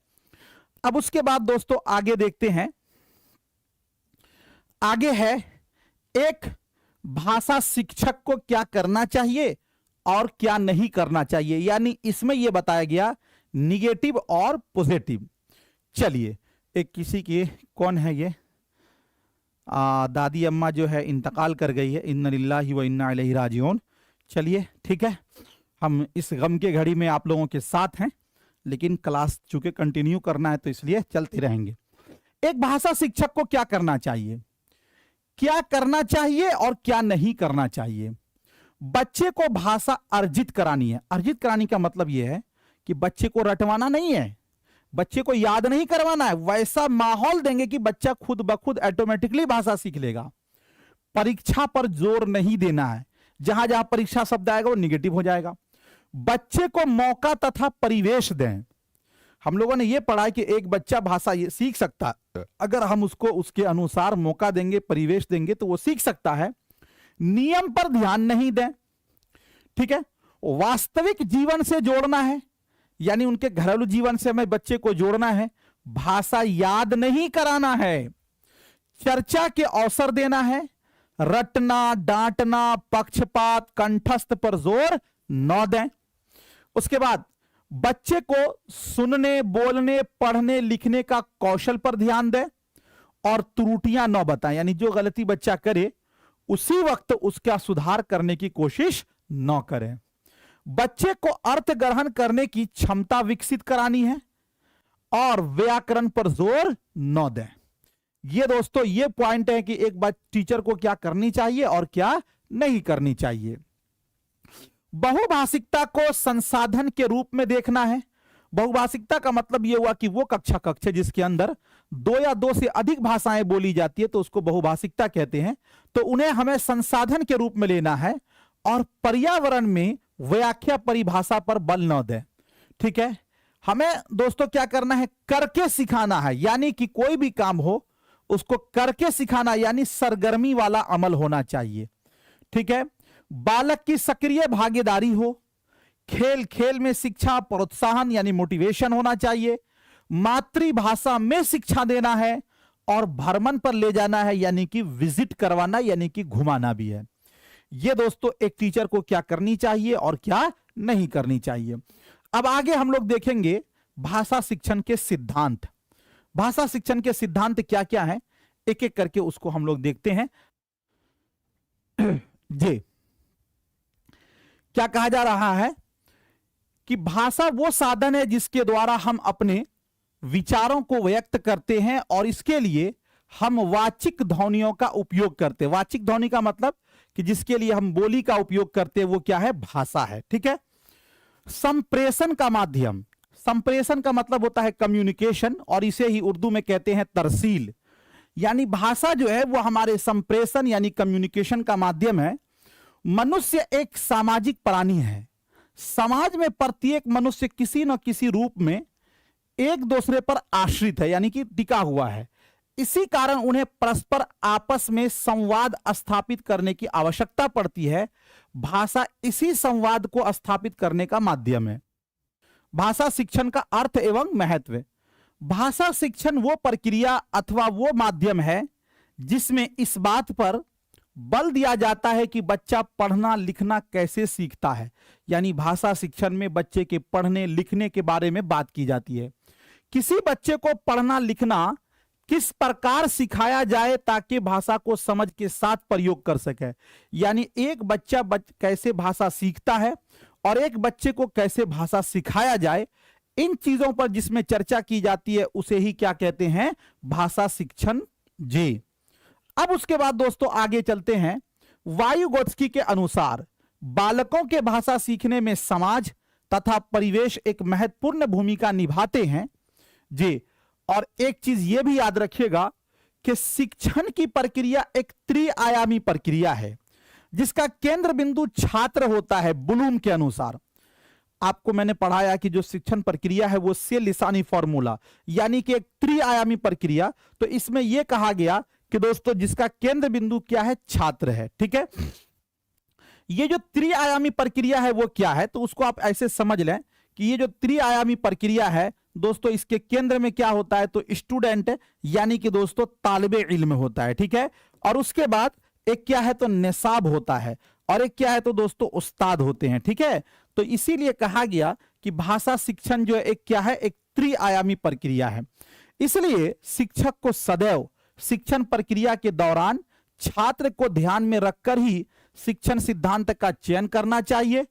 अब उसके बाद दोस्तों आगे देखते हैं। आगे है एक भाषा शिक्षक को क्या करना चाहिए और क्या नहीं करना चाहिए, यानी इसमें यह बताया गया निगेटिव और पॉजिटिव। चलिए एक किसी की कौन है ये दादी अम्मा जो है इंतकाल कर गई है, इन्ना लिल्लाहि व इन्ना इलैहि राजिऊन। चलिए ठीक है, हम इस गम के घड़ी में आप लोगों के साथ हैं, लेकिन क्लास चूंकि कंटिन्यू करना है तो इसलिए चलते रहेंगे। एक भाषा शिक्षक को क्या करना चाहिए, क्या करना चाहिए और क्या नहीं करना चाहिए। बच्चे को भाषा अर्जित करानी है। अर्जित कराने का मतलब यह है कि बच्चे को रटवाना नहीं है, बच्चे को याद नहीं करवाना है। वैसा माहौल देंगे कि बच्चा खुद ब खुद ऑटोमेटिकली भाषा सीख लेगा। परीक्षा पर जोर नहीं देना है, जहां जहां परीक्षा शब्द आएगा वो निगेटिव हो जाएगा। बच्चे को मौका तथा परिवेश दें। हम लोगों ने यह पढ़ा है कि एक बच्चा भाषा ये सीख सकता है अगर हम उसको उसके अनुसार मौका देंगे, परिवेश देंगे तो वो सीख सकता है। नियम पर ध्यान नहीं दें। ठीक है, वास्तविक जीवन से जोड़ना है, यानी उनके घरेलू जीवन से हमें बच्चे को जोड़ना है। भाषा याद नहीं कराना है। चर्चा के अवसर देना है। रटना, डांटना, पक्षपात, कंठस्थ पर जोर न दें। उसके बाद बच्चे को सुनने, बोलने, पढ़ने, लिखने का कौशल पर ध्यान दें और त्रुटियां न बताएं, यानी जो गलती बच्चा करे उसी वक्त उसका सुधार करने की कोशिश न करें। बच्चे को अर्थ ग्रहण करने की क्षमता विकसित करानी है और व्याकरण पर जोर न दें। ये दोस्तों ये पॉइंट है कि एक बात टीचर को क्या करनी चाहिए और क्या नहीं करनी चाहिए। बहुभाषिकता को संसाधन के रूप में देखना है। बहुभाषिकता का मतलब यह हुआ कि वो कक्ष है जिसके अंदर 2 या 2 से अधिक भाषाएं बोली जाती है, तो उसको बहुभाषिकता कहते हैं। तो उन्हें हमें संसाधन के रूप में लेना है और पर्यावरण में व्याख्या परिभाषा पर बल न दें। ठीक है, हमें दोस्तों क्या करना है, करके सिखाना है, यानी कि कोई भी काम हो उसको करके सिखाना, यानी सरगर्मी वाला अमल होना चाहिए। ठीक है, बालक की सक्रिय भागीदारी हो, खेल खेल में शिक्षा प्रोत्साहन यानी मोटिवेशन होना चाहिए, मातृभाषा में शिक्षा देना है और भ्रमण पर ले जाना है, यानी कि विजिट करवाना, यानी कि घुमाना भी है। ये दोस्तों एक टीचर को क्या करनी चाहिए और क्या नहीं करनी चाहिए। अब आगे हम लोग देखेंगे भाषा शिक्षण के सिद्धांत। भाषा शिक्षण के सिद्धांत क्या क्या हैं, एक एक करके उसको हम लोग देखते हैं। जी, क्या कहा जा रहा है कि भाषा वो साधन है जिसके द्वारा हम अपने विचारों को व्यक्त करते हैं और इसके लिए हम वाचिक ध्वनियों का उपयोग करते हैं। वाचिक ध्वनि का मतलब कि जिसके लिए हम बोली का उपयोग करते हैं वो क्या है, भाषा है। ठीक है, संप्रेषण का माध्यम, संप्रेषण का मतलब होता है कम्युनिकेशन और इसे ही उर्दू में कहते हैं तरसील, यानी भाषा जो है वो हमारे संप्रेषण यानी कम्युनिकेशन का माध्यम है। मनुष्य एक सामाजिक प्राणी है। समाज में प्रत्येक मनुष्य किसी न किसी रूप में एक दूसरे पर आश्रित है, यानी कि टिका हुआ है। इसी कारण उन्हें परस्पर आपस में संवाद स्थापित करने की आवश्यकता पड़ती है। भाषा इसी संवाद को स्थापित करने का माध्यम है। भाषा शिक्षण का अर्थ एवं महत्व। भाषा शिक्षण वो प्रक्रिया अथवा वो माध्यम है जिसमें इस बात पर बल दिया जाता है कि बच्चा पढ़ना लिखना कैसे सीखता है, यानी भाषा शिक्षण में बच्चे के पढ़ने लिखने के बारे में बात की जाती है। किसी बच्चे को पढ़ना लिखना किस प्रकार सिखाया जाए ताकि भाषा को समझ के साथ प्रयोग कर सके, यानी एक बच्चा कैसे भाषा सीखता है और एक बच्चे को कैसे भाषा सिखाया जाए, इन चीजों पर जिसमें चर्चा की जाती है उसे ही क्या कहते हैं, भाषा शिक्षण। जी, अब उसके बाद दोस्तों आगे चलते हैं। वायुगोत्स्की के अनुसार बालकों के भाषा सीखने में समाज तथा परिवेश एक महत्वपूर्ण भूमिका निभाते हैं। जी, और एक चीज यह भी याद रखिएगा कि शिक्षण की प्रक्रिया एक त्रिआयामी प्रक्रिया है जिसका केंद्र बिंदु छात्र होता है। ब्लूम के अनुसार आपको मैंने पढ़ाया कि जो शिक्षण प्रक्रिया है वो से लिसानी फॉर्मूला, यानी कि एक त्रिआयामी प्रक्रिया। तो इसमें यह कहा गया कि दोस्तों जिसका केंद्र बिंदु क्या है, छात्र है। ठीक है, ये जो त्रिआयामी प्रक्रिया है वो क्या है, तो उसको आप ऐसे समझ लें कि ये जो त्रिआयामी प्रक्रिया है दोस्तों इसके केंद्र में क्या होता है, तो स्टूडेंट यानी कि दोस्तों तालिबे इल्म होता है। ठीक है, और उसके बाद एक क्या है तो निसाब होता है और एक क्या है तो दोस्तों उस्ताद होते हैं। ठीक है, तो इसीलिए कहा गया कि भाषा शिक्षण जो एक क्या है, एक त्रिआयामी प्रक्रिया है। इसलिए शिक्षक को सदैव शिक्षण प्रक्रिया के दौरान छात्र को ध्यान में रखकर ही शिक्षण सिद्धांत का चयन करना चाहिए,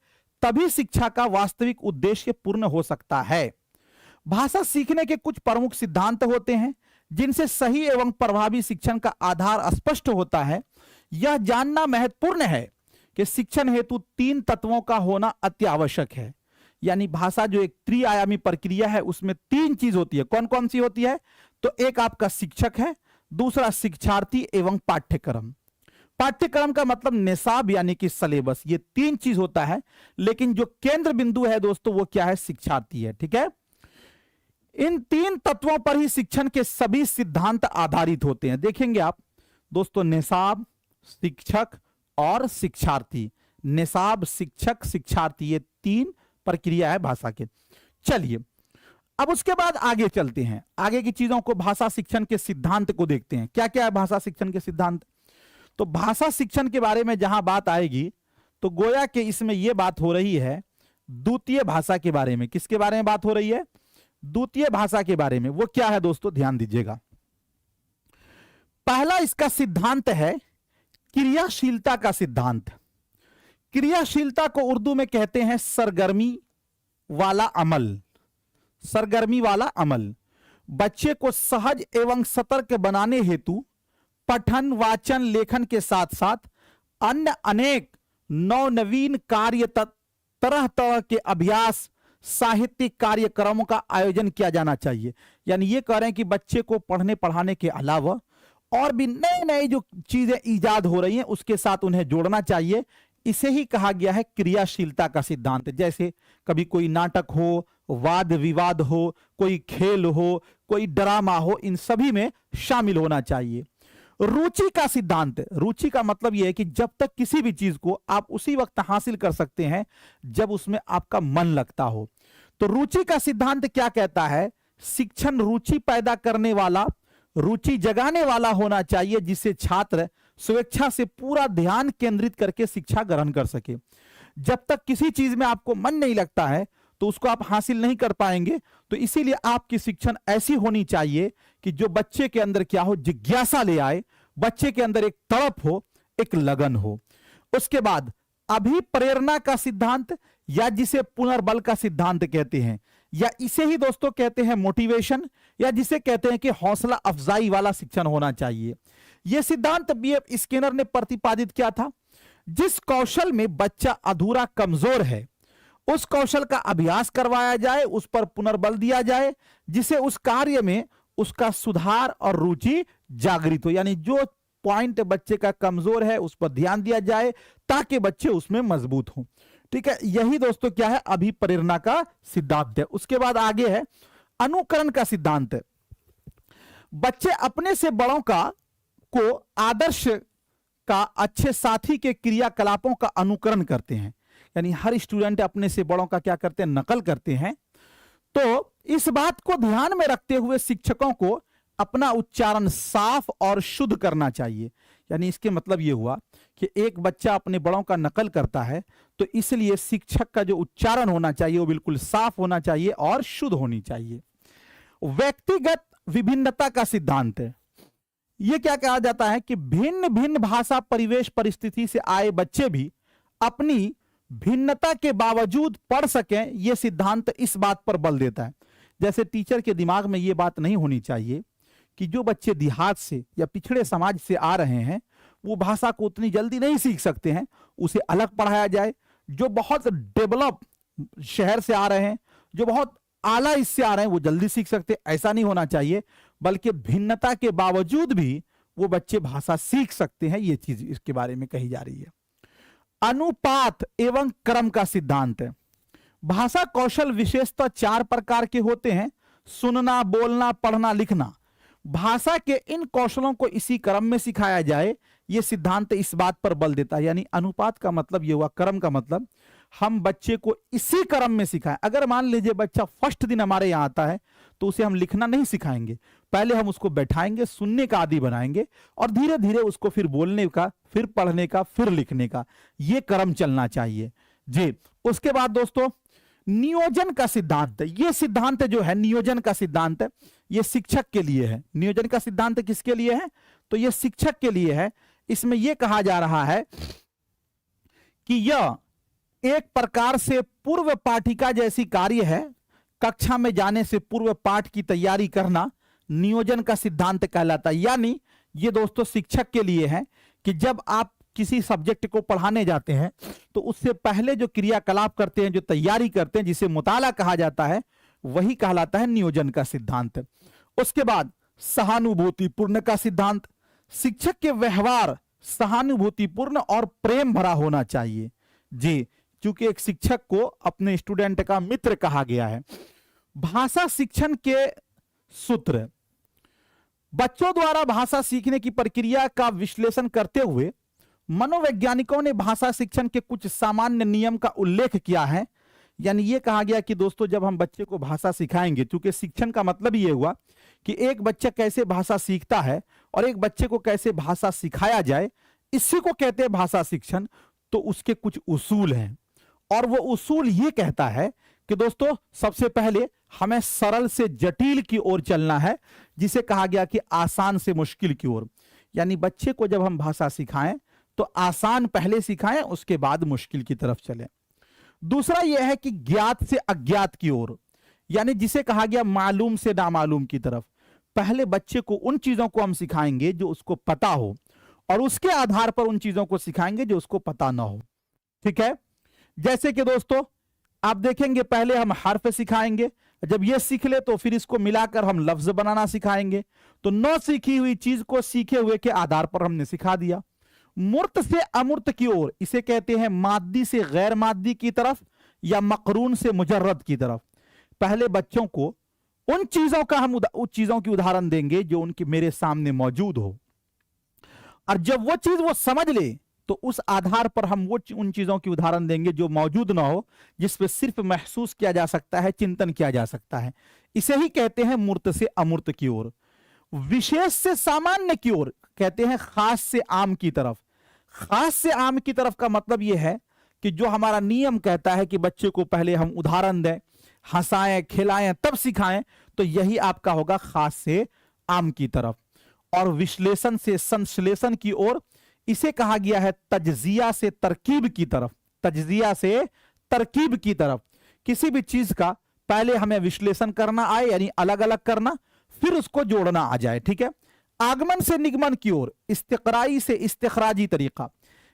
तभी शिक्षा का वास्तविक उद्देश्य पूर्ण हो सकता है। भाषा सीखने के कुछ प्रमुख सिद्धांत होते हैं जिनसे सही एवं प्रभावी शिक्षण का आधार स्पष्ट होता है। यह जानना महत्वपूर्ण है कि शिक्षण हेतु 3 तत्वों का होना अत्यावश्यक है, यानी भाषा जो एक त्रिआयामी प्रक्रिया है उसमें 3 चीज होती है। कौन कौन सी होती है, तो एक आपका शिक्षक है, दूसरा शिक्षार्थी एवं पाठ्यक्रम। पाठ्यक्रम का मतलब निसाब यानी कि सिलेबस, ये 3 चीज होता है, लेकिन जो केंद्र बिंदु है दोस्तों वो क्या है, शिक्षार्थी है। ठीक है, इन 3 तत्वों पर ही शिक्षण के सभी सिद्धांत आधारित होते हैं। देखेंगे आप दोस्तों, निसाब, शिक्षक और शिक्षार्थी। निसाब, शिक्षक, शिक्षार्थी, ये 3 प्रक्रिया है भाषा के। चलिए अब उसके बाद आगे चलते हैं, आगे की चीजों को, भाषा शिक्षण के सिद्धांत को देखते हैं। क्या क्या है भाषा शिक्षण के सिद्धांत, तो भाषा शिक्षण के बारे में जहां बात आएगी तो गोया के इसमें यह बात हो रही है द्वितीय भाषा के बारे में। किसके बारे में बात हो रही है? द्वितीय भाषा के बारे में। वो क्या है दोस्तों, ध्यान दीजिएगा। पहला इसका सिद्धांत है क्रियाशीलता का सिद्धांत। क्रियाशीलता को उर्दू में कहते हैं सरगर्मी वाला अमल। सरगर्मी वाला अमल बच्चे को सहज एवं सतर्क बनाने हेतु पठन, वाचन, लेखन के साथ साथ अन्य अनेक नवनवीन कार्य, तरह तरह के अभ्यास, साहित्यिक कार्यक्रमों का आयोजन किया जाना चाहिए। यानी ये कह रहे हैं कि बच्चे को पढ़ने पढ़ाने के अलावा और भी नई नई जो चीजें ईजाद हो रही हैं उसके साथ उन्हें जोड़ना चाहिए। इसे ही कहा गया है क्रियाशीलता का सिद्धांत। जैसे कभी कोई नाटक हो, वाद विवाद हो, कोई खेल हो, कोई ड्रामा हो, इन सभी में शामिल होना चाहिए। रुचि का सिद्धांत। रुचि का मतलब यह है कि जब तक किसी भी चीज को आप उसी वक्त हासिल कर सकते हैं जब उसमें आपका मन लगता हो। तो रुचि का सिद्धांत क्या कहता है? शिक्षण रुचि पैदा करने वाला, रुचि जगाने वाला होना चाहिए, जिससे छात्र स्वेच्छा से पूरा ध्यान केंद्रित करके शिक्षा ग्रहण कर सके। जब तक किसी चीज में आपको मन नहीं लगता है तो उसको आप हासिल नहीं कर पाएंगे। तो इसीलिए आपकी शिक्षण ऐसी होनी चाहिए कि जो बच्चे के अंदर क्या हो, जिज्ञासा ले आए, बच्चे के अंदर एक तड़प हो, एक लगन हो। उसके बाद अभिप्रेरणा का सिद्धांत, या जिसे पुनर्बल का सिद्धांत कहते हैं, या इसे ही दोस्तों कहते हैं मोटिवेशन, या जिसे कहते हैं कि हौसला अफजाई वाला शिक्षण होना चाहिए। यह सिद्धांत बीएफ स्किनर ने प्रतिपादित किया था। जिस कौशल में बच्चा अधूरा कमजोर है उस कौशल का अभ्यास करवाया जाए, उस पर पुनर्बल दिया जाए, जिसे उस कार्य में उसका सुधार और रुचि जागृत हो। यानी जो पॉइंट बच्चे का कमजोर है उस पर ध्यान दिया जाए ताकि बच्चे उसमें मजबूत हो। ठीक है, यही दोस्तों क्या है, अभिप्रेरणा का सिद्धांत है। उसके बाद आगे है अनुकरण का सिद्धांत। बच्चे अपने से बड़ों को आदर्श का अच्छे साथी के क्रियाकलापों का अनुकरण करते हैं। यानी हर स्टूडेंट अपने से बड़ों का क्या करते हैं, नकल करते हैं। तो इस बात को ध्यान में रखते हुए शिक्षकों को अपना उच्चारण साफ और शुद्ध करना चाहिए। यानी इसके मतलब यह हुआ कि एक बच्चा अपने बड़ों का नकल करता है तो इसलिए शिक्षक का जो उच्चारण होना चाहिए वो बिल्कुल साफ होना चाहिए और शुद्ध होनी चाहिए। व्यक्तिगत विभिन्नता का सिद्धांत है। यह क्या कहा जाता है कि भिन्न भिन्न भाषा, परिवेश, परिस्थिति से आए बच्चे भी अपनी भिन्नता के बावजूद पढ़ सकें। यह सिद्धांत इस बात पर बल देता है। जैसे टीचर के दिमाग में यह बात नहीं होनी चाहिए कि जो बच्चे देहात से या पिछड़े समाज से आ रहे हैं वो भाषा को उतनी जल्दी नहीं सीख सकते हैं, उसे अलग पढ़ाया जाए। जो बहुत डेवलप शहर से आ रहे हैं, जो बहुत आला इससे आ रहे हैं, वो जल्दी सीख सकते हैं, ऐसा नहीं होना चाहिए। बल्कि भिन्नता के बावजूद भी वो बच्चे भाषा सीख सकते हैं। ये चीज इसके बारे में कही जा रही है। अनुपात एवं क्रम का सिद्धांत है। भाषा कौशल विशेषतः 4 प्रकार के होते हैं: सुनना, बोलना, पढ़ना, लिखना। भाषा के इन कौशलों को इसी क्रम में सिखाया जाए, यह सिद्धांत इस बात पर बल देता है। यानी अनुपात का मतलब यह हुआ, क्रम का मतलब हम बच्चे को इसी क्रम में सिखाएं। अगर मान लीजिए बच्चा फर्स्ट दिन हमारे यहाँ आता है तो उसे हम लिखना नहीं सिखाएंगे, पहले हम उसको बैठाएंगे, सुनने का आदी बनाएंगे और धीरे धीरे उसको फिर बोलने का, फिर पढ़ने का, फिर लिखने का, यह क्रम चलना चाहिए जी। उसके बाद दोस्तों नियोजन का सिद्धांत। यह सिद्धांत जो है नियोजन का सिद्धांत, यह शिक्षक के लिए है। नियोजन का सिद्धांत किसके लिए है? तो यह शिक्षक के लिए है। इसमें यह कहा जा रहा है कि यह एक प्रकार से पूर्व पाठिका जैसी कार्य है। कक्षा में जाने से पूर्व पाठ की तैयारी करना नियोजन का सिद्धांत कहलाता है। यानी ये दोस्तों शिक्षक के लिए है कि जब आप किसी सब्जेक्ट को पढ़ाने जाते हैं तो उससे पहले जो क्रियाकलाप करते हैं, जो तैयारी करते हैं, जिसे मुताला कहा जाता है, वही कहलाता है नियोजन का सिद्धांत। उसके बाद सहानुभूतिपूर्ण का सिद्धांत। शिक्षक के व्यवहार सहानुभूतिपूर्ण और प्रेम भरा होना चाहिए जी, क्योंकि एक शिक्षक को अपने स्टूडेंट का मित्र कहा गया है। भाषा शिक्षण के सूत्र। बच्चों द्वारा भाषा सीखने की प्रक्रिया का विश्लेषण करते हुए मनोवैज्ञानिकों ने भाषा शिक्षण के कुछ सामान्य नियम का उल्लेख किया है। यानी यह कहा गया कि दोस्तों जब हम बच्चे को भाषा सिखाएंगे, क्योंकि शिक्षण का मतलब यह हुआ कि एक बच्चा कैसे भाषा सीखता है और एक बच्चे को कैसे भाषा सिखाया जाए, इसी को कहते हैं भाषा शिक्षण। तो उसके कुछ उसूल हैं और वो उसूल ये कहता है कि दोस्तों सबसे पहले हमें सरल से जटिल की ओर चलना है, जिसे कहा गया कि आसान से मुश्किल की ओर। यानी बच्चे को जब हम भाषा सिखाएं तो आसान पहले सिखाएं, उसके बाद मुश्किल की तरफ चलें। दूसरा यह है कि ज्ञात से अज्ञात की ओर, यानी जिसे कहा गया मालूम से नामालूम की तरफ। पहले बच्चे को उन चीजों को हम सिखाएंगे जो उसको पता हो, और उसके आधार पर उन चीजों को सिखाएंगे जो उसको पता ना हो। ठीक है, जैसे कि दोस्तों आप देखेंगे पहले हम हर्फ सिखाएंगे, जब ये सीख ले तो फिर इसको मिलाकर हम लफ्ज बनाना सिखाएंगे। तो न सीखी हुई चीज को सीखे हुए के आधार पर हमने सिखा दिया। मूर्त से अमूर्त की ओर, इसे कहते हैं माद्दी से गैर माद्दी की तरफ या मकरून से मुजर्रद की तरफ। पहले बच्चों को उन चीजों का हम उन चीजों की उदाहरण देंगे जो उनके मेरे सामने मौजूद हो, और जब वो चीज वो समझ ले तो उस आधार पर हम वो उन चीजों की उदाहरण देंगे जो मौजूद ना हो, जिसपे सिर्फ महसूस किया जा सकता है, चिंतन किया जा सकता है। इसे ही कहते हैं मूर्त से अमूर्त की ओर। विशेष से सामान्य की ओर कहते हैं खास से आम की तरफ। खास से आम की तरफ का मतलब यह है कि जो हमारा नियम कहता है कि बच्चे को पहले हम उदाहरण दें, हंसाएं, खिलाएं, तब सिखाएं, तो यही आपका होगा खास से आम की तरफ। और विश्लेषण से संश्लेषण की ओर, इसे कहा गया है तज्जिया से तरकीब की तरफ। तज्जिया से तरकीब की तरफ, किसी भी चीज का पहले हमें विश्लेषण करना आए, यानी अलग अलग करना, फिर उसको जोड़ना आ जाए। ठीक है, आगमन से निगमन की ओर, इस्तिक़राई से इस्तिखराजी तरीका।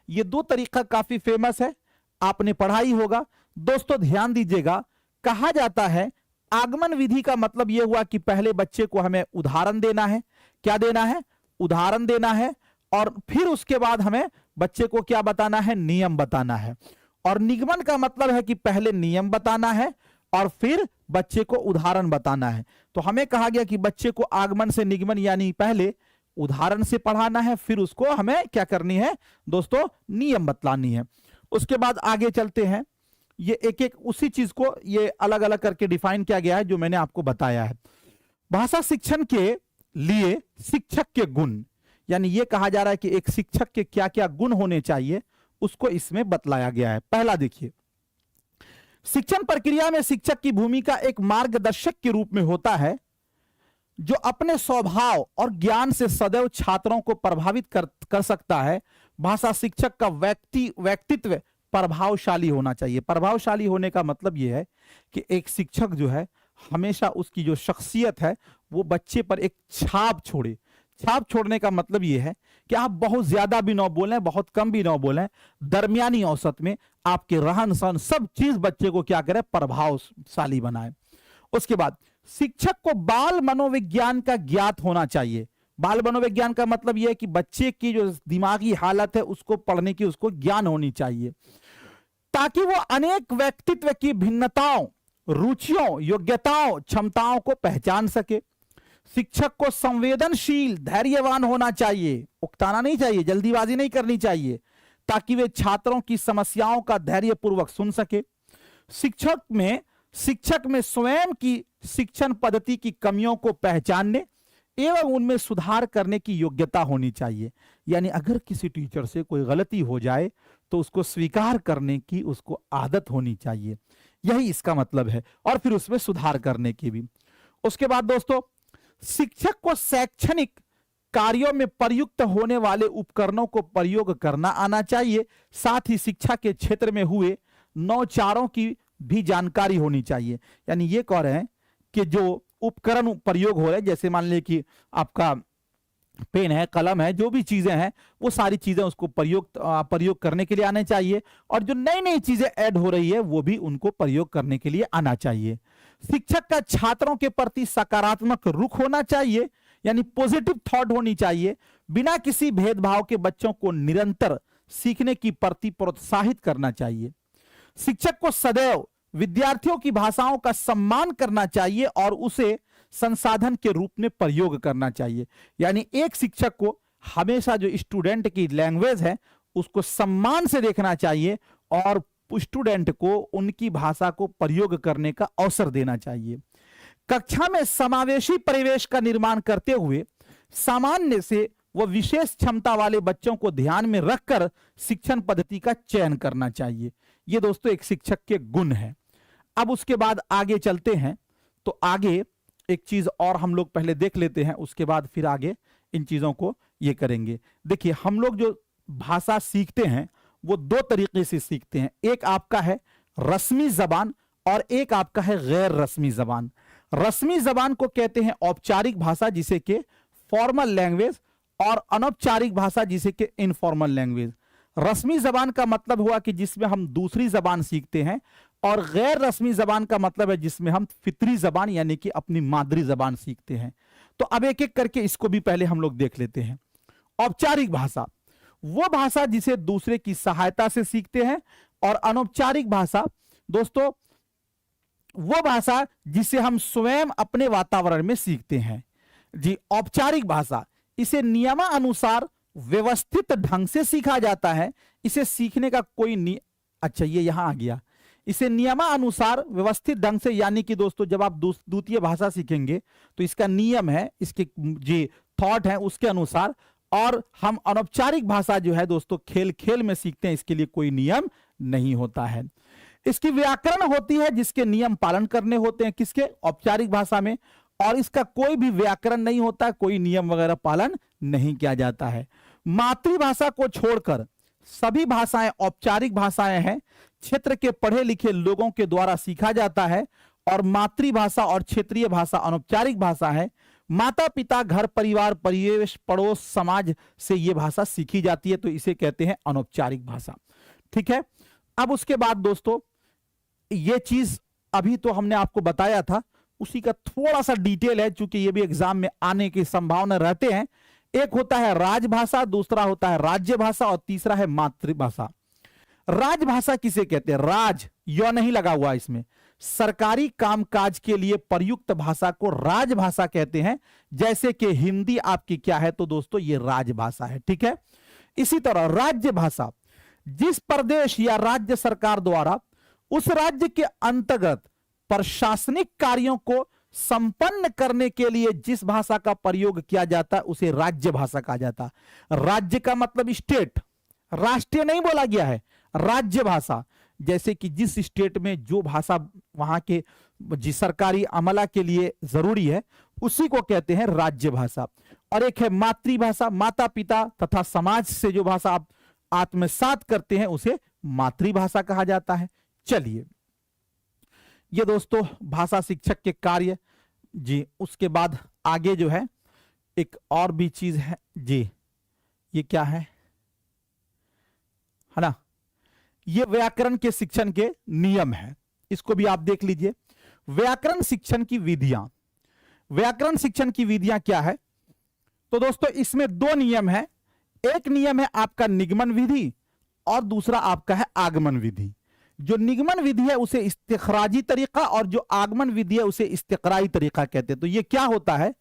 ये दो तरीका काफी फेमस है, आपने पढ़ा ही होगा। दोस्तों ध्यान दीजिएगा, कहा जाता है आगमन विधि का मतलब यह हुआ कि पहले बच्चे को हमें उदाहरण देना है। क्या देना है? उदाहरण देना है, और फिर उसके बाद हमें बच्चे को क्या बताना है? नियम बताना है। और निगमन का मतलब है कि पहले नियम बताना है और फिर बच्चे को उदाहरण बताना है। तो हमें कहा गया कि बच्चे को आगमन से निगमन यानी पहले उदाहरण से पढ़ाना है, फिर उसको हमें क्या करनी है दोस्तों? नियम बतलानी है। उसके बाद आगे चलते हैं, ये एक एक उसी चीज को ये अलग अलग करके डिफाइन किया गया है जो मैंने आपको बताया है। भाषा शिक्षण के लिए शिक्षक के गुण, यानी ये कहा जा रहा है कि एक शिक्षक के क्या क्या गुण होने चाहिए, उसको इसमें बतलाया गया है। पहला देखिए, शिक्षण प्रक्रिया में शिक्षक की भूमिका एक मार्गदर्शक के रूप में होता है, जो अपने स्वभाव और ज्ञान से सदैव छात्रों को प्रभावित कर सकता है। भाषा शिक्षक का व्यक्तित्व प्रभावशाली होना चाहिए। प्रभावशाली होने का मतलब यह है कि एक शिक्षक जो है हमेशा उसकी जो शख्सियत है वो बच्चे पर एक छाप छोड़े। छाप छोड़ने का मतलब यह है कि आप बहुत ज्यादा भी ना बोलें, बहुत कम भी ना बोलें, दरमियानी औसत में आपके रहन सहन सब चीज बच्चे को क्या करे? प्रभावशाली बनाए। उसके बाद शिक्षक को बाल मनोविज्ञान का ज्ञात होना चाहिए। बाल मनोविज्ञान का मतलब यह है कि बच्चे की जो दिमागी हालत है उसको पढ़ने की उसको ज्ञान होनी चाहिए, ताकि वो अनेक व्यक्तित्व की भिन्नताओं, रुचियों, योग्यताओं, क्षमताओं को पहचान सके। शिक्षक को संवेदनशील, धैर्यवान होना चाहिए, उकताना नहीं चाहिए, जल्दीबाजी नहीं करनी चाहिए, ताकि वे छात्रों की समस्याओं का धैर्यपूर्वक सुन सके। शिक्षक में स्वयं की शिक्षण पद्धति की कमियों को पहचानने एवं उनमें सुधार करने की योग्यता होनी चाहिए। यानी अगर किसी टीचर से कोई गलती हो जाए तो उसको स्वीकार करने की उसको आदत होनी चाहिए, यही इसका मतलब है, और फिर उसमें सुधार करने की भी। उसके बाद दोस्तों, शिक्षक को शैक्षणिक कार्यों में प्रयुक्त होने वाले उपकरणों को प्रयोग करना आना चाहिए। साथ ही शिक्षा के क्षेत्र में हुए नवाचारों की भी जानकारी होनी चाहिए। यानी ये कह रहे हैं कि जो उपकरण प्रयोग हो रहे हैं, जैसे मान लीजिए कि आपका पेन है, कलम है, जो भी चीजें हैं वो सारी चीजें उसको प्रयोग करने के लिए आने चाहिए, और जो नई नई चीजें ऐड हो रही है वो भी उनको प्रयोग करने के लिए आना चाहिए। शिक्षक का छात्रों के प्रति सकारात्मक रुख होना चाहिए, यानी पॉजिटिव थॉट होनी चाहिए। बिना किसी भेदभाव के बच्चों को निरंतर सीखने की प्रति प्रोत्साहित करना चाहिए। शिक्षक को सदैव विद्यार्थियों की भाषाओं का सम्मान करना चाहिए और उसे संसाधन के रूप में प्रयोग करना चाहिए। यानी एक शिक्षक को हमेशा जो स्टूडेंट की लैंग्वेज है उसको सम्मान से देखना चाहिए और स्टूडेंट को उनकी भाषा को प्रयोग करने का अवसर देना चाहिए। कक्षा में समावेशी परिवेश का निर्माण करते हुए सामान्य से वो विशेष क्षमता वाले बच्चों को ध्यान में रखकर शिक्षण पद्धति का चयन करना चाहिए। ये दोस्तों एक शिक्षक के गुण है। अब उसके बाद आगे चलते हैं, तो आगे एक चीज और हम लोग पहले देख लेते हैं, उसके बाद फिर आगे इन चीजों को ये करेंगे। देखिए, हम लोग जो भाषा सीखते हैं वो दो तरीके से सीखते हैं। एक आपका है रस्मी जबान और एक आपका है गैर रस्मी जबान। रस्मी जबान को कहते हैं औपचारिक भाषा, जिसे कि फॉर्मल लैंग्वेज, और अनौपचारिक भाषा जिसे कि इनफॉर्मल लैंग्वेज। रस्मी जबान का मतलब हुआ कि जिसमें हम दूसरी जबान सीखते हैं, और गैर रस्मी जबान का मतलब है जिसमें हम फितरी जबान यानी कि अपनी मादरी जबान सीखते हैं। तो अब एक एक करके इसको भी पहले हम लोग देख लेते हैं। औपचारिक भाषा वो भाषा जिसे दूसरे की सहायता से सीखते हैं, और अनौपचारिक भाषा दोस्तों वो भाषा जिसे हम स्वयं अपने वातावरण में सीखते हैं। जी, औपचारिक भाषा इसे नियमानुसार व्यवस्थित ढंग से सीखा जाता है। इसे सीखने का कोई अच्छा, ये यहां आ गया। इसे नियमानुसार व्यवस्थित ढंग से, यानी कि दोस्तों जब आप द्वितीय भाषा सीखेंगे तो इसका नियम है, इसके जी थॉट है उसके अनुसार। और हम अनौपचारिक भाषा जो है दोस्तों खेल खेल में सीखते हैं, इसके लिए कोई नियम नहीं होता है। इसकी व्याकरण होती है जिसके नियम पालन करने होते हैं, किसके? औपचारिक भाषा में। और इसका कोई भी व्याकरण नहीं होता, कोई नियम वगैरह पालन नहीं किया जाता है। मातृभाषा को छोड़कर सभी भाषाएं औपचारिक भाषाएं हैं, क्षेत्र के पढ़े लिखे लोगों के द्वारा सीखा जाता है। और मातृभाषा और क्षेत्रीय भाषा अनौपचारिक भाषा है। माता पिता, घर परिवार, परिवेश, पड़ोस, समाज से यह भाषा सीखी जाती है, तो इसे कहते हैं अनौपचारिक भाषा। ठीक है। अब उसके बाद दोस्तों ये चीज अभी तो हमने आपको बताया था, उसी का थोड़ा सा डिटेल है, चूंकि ये भी एग्जाम में आने की संभावना रहते हैं। एक होता है राजभाषा, दूसरा होता है राज्य भाषा, और तीसरा है मातृभाषा। राजभाषा किसे कहते हैं? राज यो नहीं लगा हुआ इसमें। सरकारी कामकाज के लिए प्रयुक्त भाषा को राजभाषा कहते हैं। जैसे कि हिंदी आपकी क्या है, तो दोस्तों ये राजभाषा है। ठीक है। इसी तरह राज्य भाषा जिस प्रदेश या राज्य सरकार द्वारा उस राज्य के अंतर्गत प्रशासनिक कार्यों को संपन्न करने के लिए जिस भाषा का प्रयोग किया जाता है उसे राज्य भाषा कहा जाता है। राज्य का मतलब स्टेट, राष्ट्रीय नहीं बोला गया है, राज्य भाषा। जैसे कि जिस स्टेट में जो भाषा वहां के जिस सरकारी अमला के लिए जरूरी है उसी को कहते हैं राज्य भाषा। और एक है मातृभाषा, माता पिता तथा समाज से जो भाषा आप आत्मसात करते हैं उसे मातृभाषा कहा जाता है। चलिए, ये दोस्तों भाषा शिक्षक के कार्य जी। उसके बाद आगे जो है एक और भी चीज है जी, ये क्या है ना, ये व्याकरण के शिक्षण के नियम है। इसको भी आप देख लीजिए। व्याकरण शिक्षण की विधियां, व्याकरण शिक्षण की विधियां क्या है? तो दोस्तों इसमें दो नियम है। एक नियम है आपका निगमन विधि और दूसरा आपका है आगमन विधि। जो निगमन विधि है उसे इस्तिखराजी तरीका और जो आगमन विधि है उसे इस्तिकराई तरीका कहते हैं। तो ये क्या होता है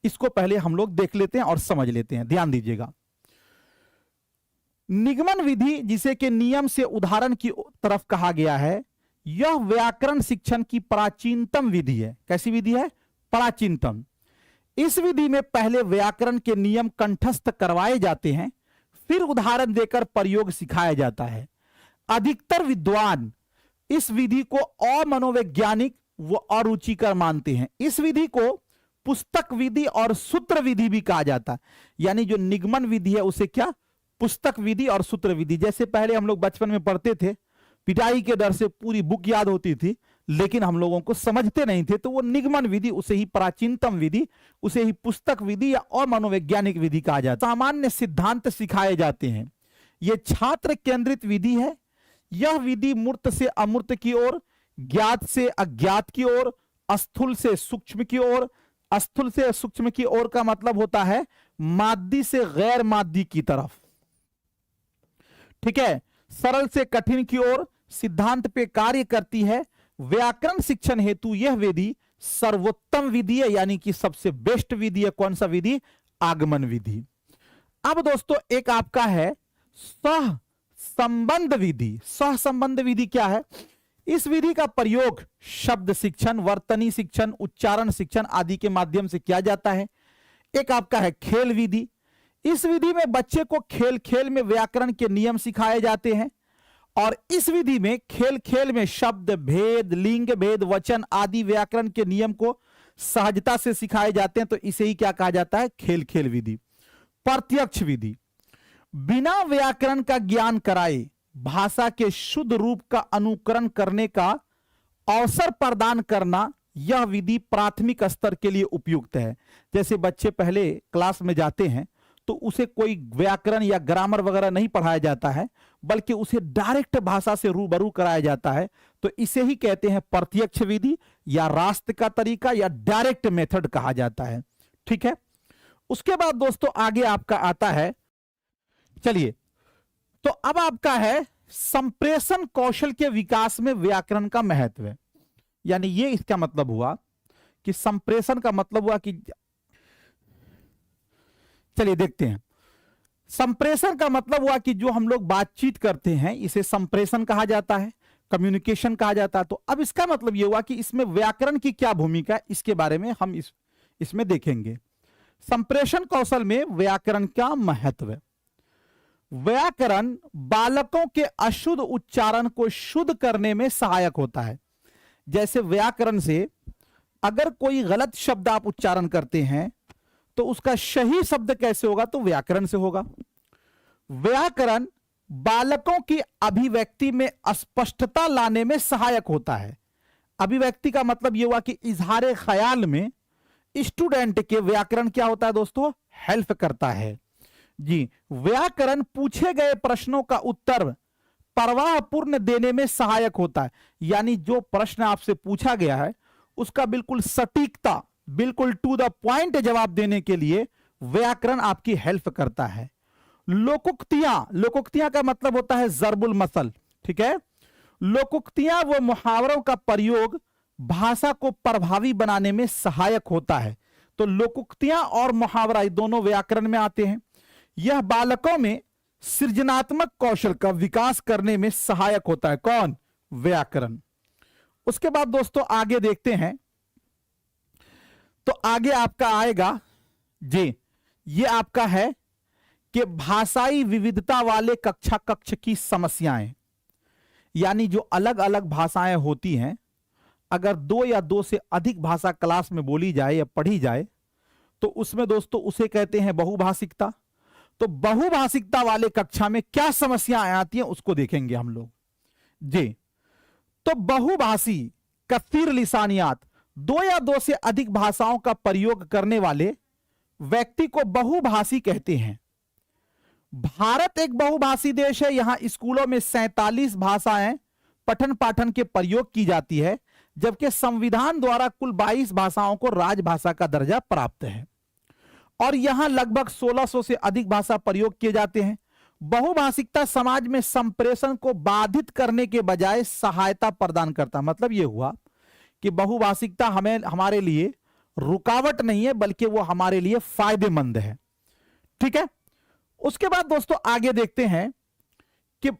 इसको पहले हम लोग देख लेते हैं और समझ लेते हैं। ध्यान दीजिएगा। निगमन विधि जिसे कि नियम से उदाहरण की तरफ कहा गया है, यह व्याकरण शिक्षण की प्राचीनतम विधि है। कैसी विधि है? प्राचीनतम। इस विधि में पहले व्याकरण के नियम कंठस्थ करवाए जाते हैं, फिर उदाहरण देकर प्रयोग सिखाया जाता है। अधिकतर विद्वान इस विधि को अमनोवैज्ञानिक व अरुचिकर मानते हैं। इस विधि को पुस्तक विधि और सूत्र विधि भी कहा जाता है। यानी जो निगमन विधि है उसे क्या? पुस्तक विधि और सूत्र विधि। जैसे पहले हम लोग बचपन में पढ़ते थे, पिटाई के डर से पूरी बुक याद होती थी, लेकिन हम लोगों को समझते नहीं थे, तो वो निगमन विधि, उसे ही प्राचीनतम विधि, उसे ही पुस्तक विधि या अमनोवैज्ञानिक विधि कहा जाता है। सामान्य सिद्धांत सिखाए जाते हैं। यह छात्र केंद्रित विधि है। यह विधि मूर्त से अमूर्त की ओर, ज्ञात से अज्ञात की ओर, स्थूल से सूक्ष्म की ओर, स्थूल से सूक्ष्म की ओर का मतलब होता है माद्दी से गैर माद्दी की तरफ। ठीक है। सरल से कठिन की ओर सिद्धांत पे कार्य करती है। व्याकरण शिक्षण हेतु यह विधि सर्वोत्तम विधि है, यानी कि सबसे बेस्ट विधि है। कौन सा विधि? आगमन विधि। अब दोस्तों एक आपका है सह संबंध विधि। सह संबंध विधि क्या है? इस विधि का प्रयोग शब्द शिक्षण, वर्तनी शिक्षण, उच्चारण शिक्षण आदि के माध्यम से किया जाता है। एक आपका है खेल विधि। इस विधि में बच्चे को खेल खेल में व्याकरण के नियम सिखाए जाते हैं और इस विधि में खेल खेल में शब्द भेद, लिंग भेद, वचन आदि व्याकरण के नियम को सहजता से सिखाए जाते हैं। तो इसे ही क्या कहा जाता है? खेल खेल विधि। प्रत्यक्ष विधि, बिना व्याकरण का ज्ञान कराए भाषा के शुद्ध रूप का अनुकरण करने का अवसर प्रदान करना, यह विधि प्राथमिक स्तर के लिए उपयुक्त है। जैसे बच्चे पहले क्लास में जाते हैं तो उसे कोई व्याकरण या ग्रामर वगैरह नहीं पढ़ाया जाता है, बल्कि उसे डायरेक्ट भाषा से रूबरू कराया जाता है। तो इसे ही कहते हैं प्रत्यक्ष विधि या रास्ते का तरीका या डायरेक्ट मेथड कहा जाता है। ठीक है। उसके बाद दोस्तों आगे आपका आता है, चलिए, तो अब आपका है संप्रेषण कौशल के विकास में व्याकरण का महत्व है। यानी ये इसका मतलब हुआ कि संप्रेषण का मतलब हुआ कि, चलिए देखते हैं, संप्रेषण का मतलब हुआ कि जो हम लोग बातचीत करते हैं इसे संप्रेषण कहा जाता है, कम्युनिकेशन कहा जाता है। तो अब इसका मतलब यह हुआ कि इसमें व्याकरण की क्या भूमिका है, इसके बारे में हम इसमें देखेंगे। संप्रेषण कौशल में व्याकरण का महत्व है। व्याकरण बालकों के अशुद्ध उच्चारण को शुद्ध करने में सहायक होता है। जैसे व्याकरण से अगर कोई गलत शब्द आप उच्चारण करते हैं तो उसका सही शब्द कैसे होगा? तो व्याकरण से होगा। व्याकरण बालकों की अभिव्यक्ति में स्पष्टता लाने में सहायक होता है। अभिव्यक्ति का मतलब यह हुआ कि इजहार ख्याल में स्टूडेंट के व्याकरण क्या होता है दोस्तों? हेल्प करता है जी। व्याकरण पूछे गए प्रश्नों का उत्तर परवाहपूर्ण देने में सहायक होता है। यानी जो प्रश्न आपसे पूछा गया है उसका बिल्कुल सटीकता, बिल्कुल टू द पॉइंट जवाब देने के लिए व्याकरण आपकी हेल्प करता है। लोकोक्तियां, लोकोक्तियां का मतलब होता है जरबुल मसल। ठीक है। लोकोक्तियां व मुहावरों का प्रयोग भाषा को प्रभावी बनाने में सहायक होता है। तो लोकोक्तियां और मुहावरा दोनों व्याकरण में आते हैं। यह बालकों में सृजनात्मक कौशल का विकास करने में सहायक होता है। कौन? व्याकरण। उसके बाद दोस्तों आगे देखते हैं, तो आगे आपका आएगा जी, ये आपका है कि भाषाई विविधता वाले कक्षा कक्ष की समस्याएं। यानी जो अलग अलग भाषाएं होती हैं, अगर दो या दो से अधिक भाषा क्लास में बोली जाए या पढ़ी जाए तो उसमें दोस्तों उसे कहते हैं बहुभाषिकता। तो बहुभाषिकता वाले कक्षा में क्या समस्याएं आती हैं उसको देखेंगे हम लोग जी। तो बहुभाषी कसीर लिसानियात, दो या दो से अधिक भाषाओं का प्रयोग करने वाले व्यक्ति को बहुभाषी कहते हैं। भारत एक बहुभाषी देश है। यहां स्कूलों में 47 भाषाएं पठन पाठन के प्रयोग की जाती है, जबकि संविधान द्वारा कुल 22 भाषाओं को राजभाषा का दर्जा प्राप्त है और यहां लगभग 1600 से अधिक भाषा प्रयोग किए जाते हैं। बहुभाषिकता समाज में संप्रेषण को बाधित करने के बजाय सहायता प्रदान करता है। मतलब यह हुआ कि बहुभाषिकता हमें, हमारे लिए रुकावट नहीं है, बल्कि वो हमारे लिए फायदेमंद है। ठीक है। उसके बाद दोस्तों आगे देखते हैं कि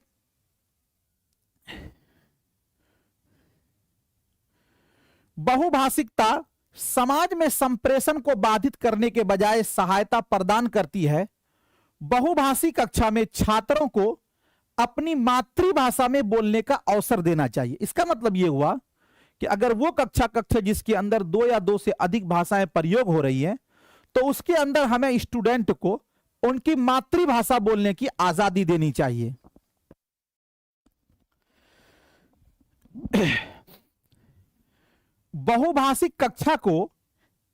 बहुभाषिकता समाज में संप्रेषण को बाधित करने के बजाय सहायता प्रदान करती है। बहुभाषी कक्षा में छात्रों को अपनी मातृभाषा में बोलने का अवसर देना चाहिए। इसका मतलब यह हुआ कि अगर वो कक्षा जिसके अंदर दो या दो से अधिक भाषाएं प्रयोग हो रही हैं, तो उसके अंदर हमें स्टूडेंट को उनकी मातृभाषा बोलने की आजादी देनी चाहिए। बहुभाषिक कक्षा को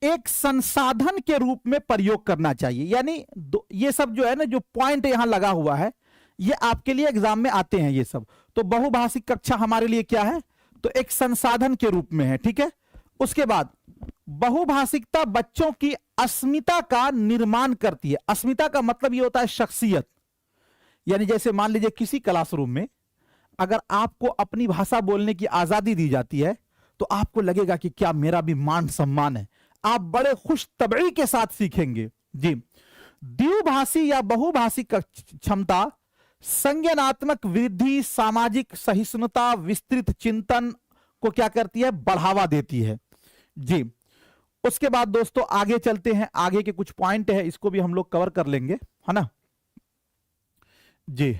एक संसाधन के रूप में प्रयोग करना चाहिए। यानी ये सब जो है ना, जो पॉइंट यहां लगा हुआ है, ये आपके लिए एग्जाम में आते हैं ये सब। तो बहुभाषिक कक्षा हमारे लिए क्या है? तो एक संसाधन के रूप में है। ठीक है। उसके बाद बहुभाषिकता बच्चों की अस्मिता का निर्माण करती है। अस्मिता का मतलब ये होता है शख्सियत। यानी जैसे मान लीजिए किसी क्लासरूम में अगर आपको अपनी भाषा बोलने की आजादी दी जाती है तो आपको लगेगा कि क्या मेरा भी मान सम्मान है। आप बड़े खुश तबई के साथ सीखेंगे जी। द्विभाषी या बहुभाषी क्षमता संज्ञानात्मक वृद्धि, सामाजिक सहिष्णुता, विस्तृत चिंतन को क्या करती है? बढ़ावा देती है जी। उसके बाद दोस्तों आगे चलते हैं, आगे के कुछ पॉइंट है इसको भी हम लोग कवर कर लेंगे, है ना जी।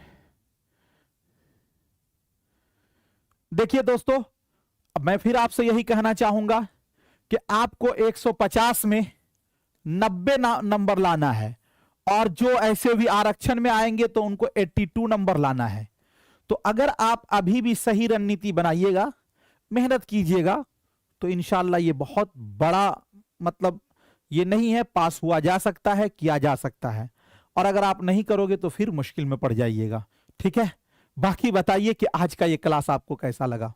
देखिए दोस्तों, अब मैं फिर आपसे यही कहना चाहूंगा कि आपको 150 में 90 नंबर लाना है, और जो ऐसे भी आरक्षण में आएंगे तो उनको 82 नंबर लाना है। तो अगर आप अभी भी सही रणनीति बनाइएगा, मेहनत कीजिएगा, तो इंशाल्लाह ये बहुत बड़ा मतलब ये नहीं है, पास हुआ जा सकता है, किया जा सकता है। और अगर आप नहीं करोगे तो फिर मुश्किल में पड़ जाइएगा। ठीक है, बाकी बताइए कि आज का ये क्लास आपको कैसा लगा।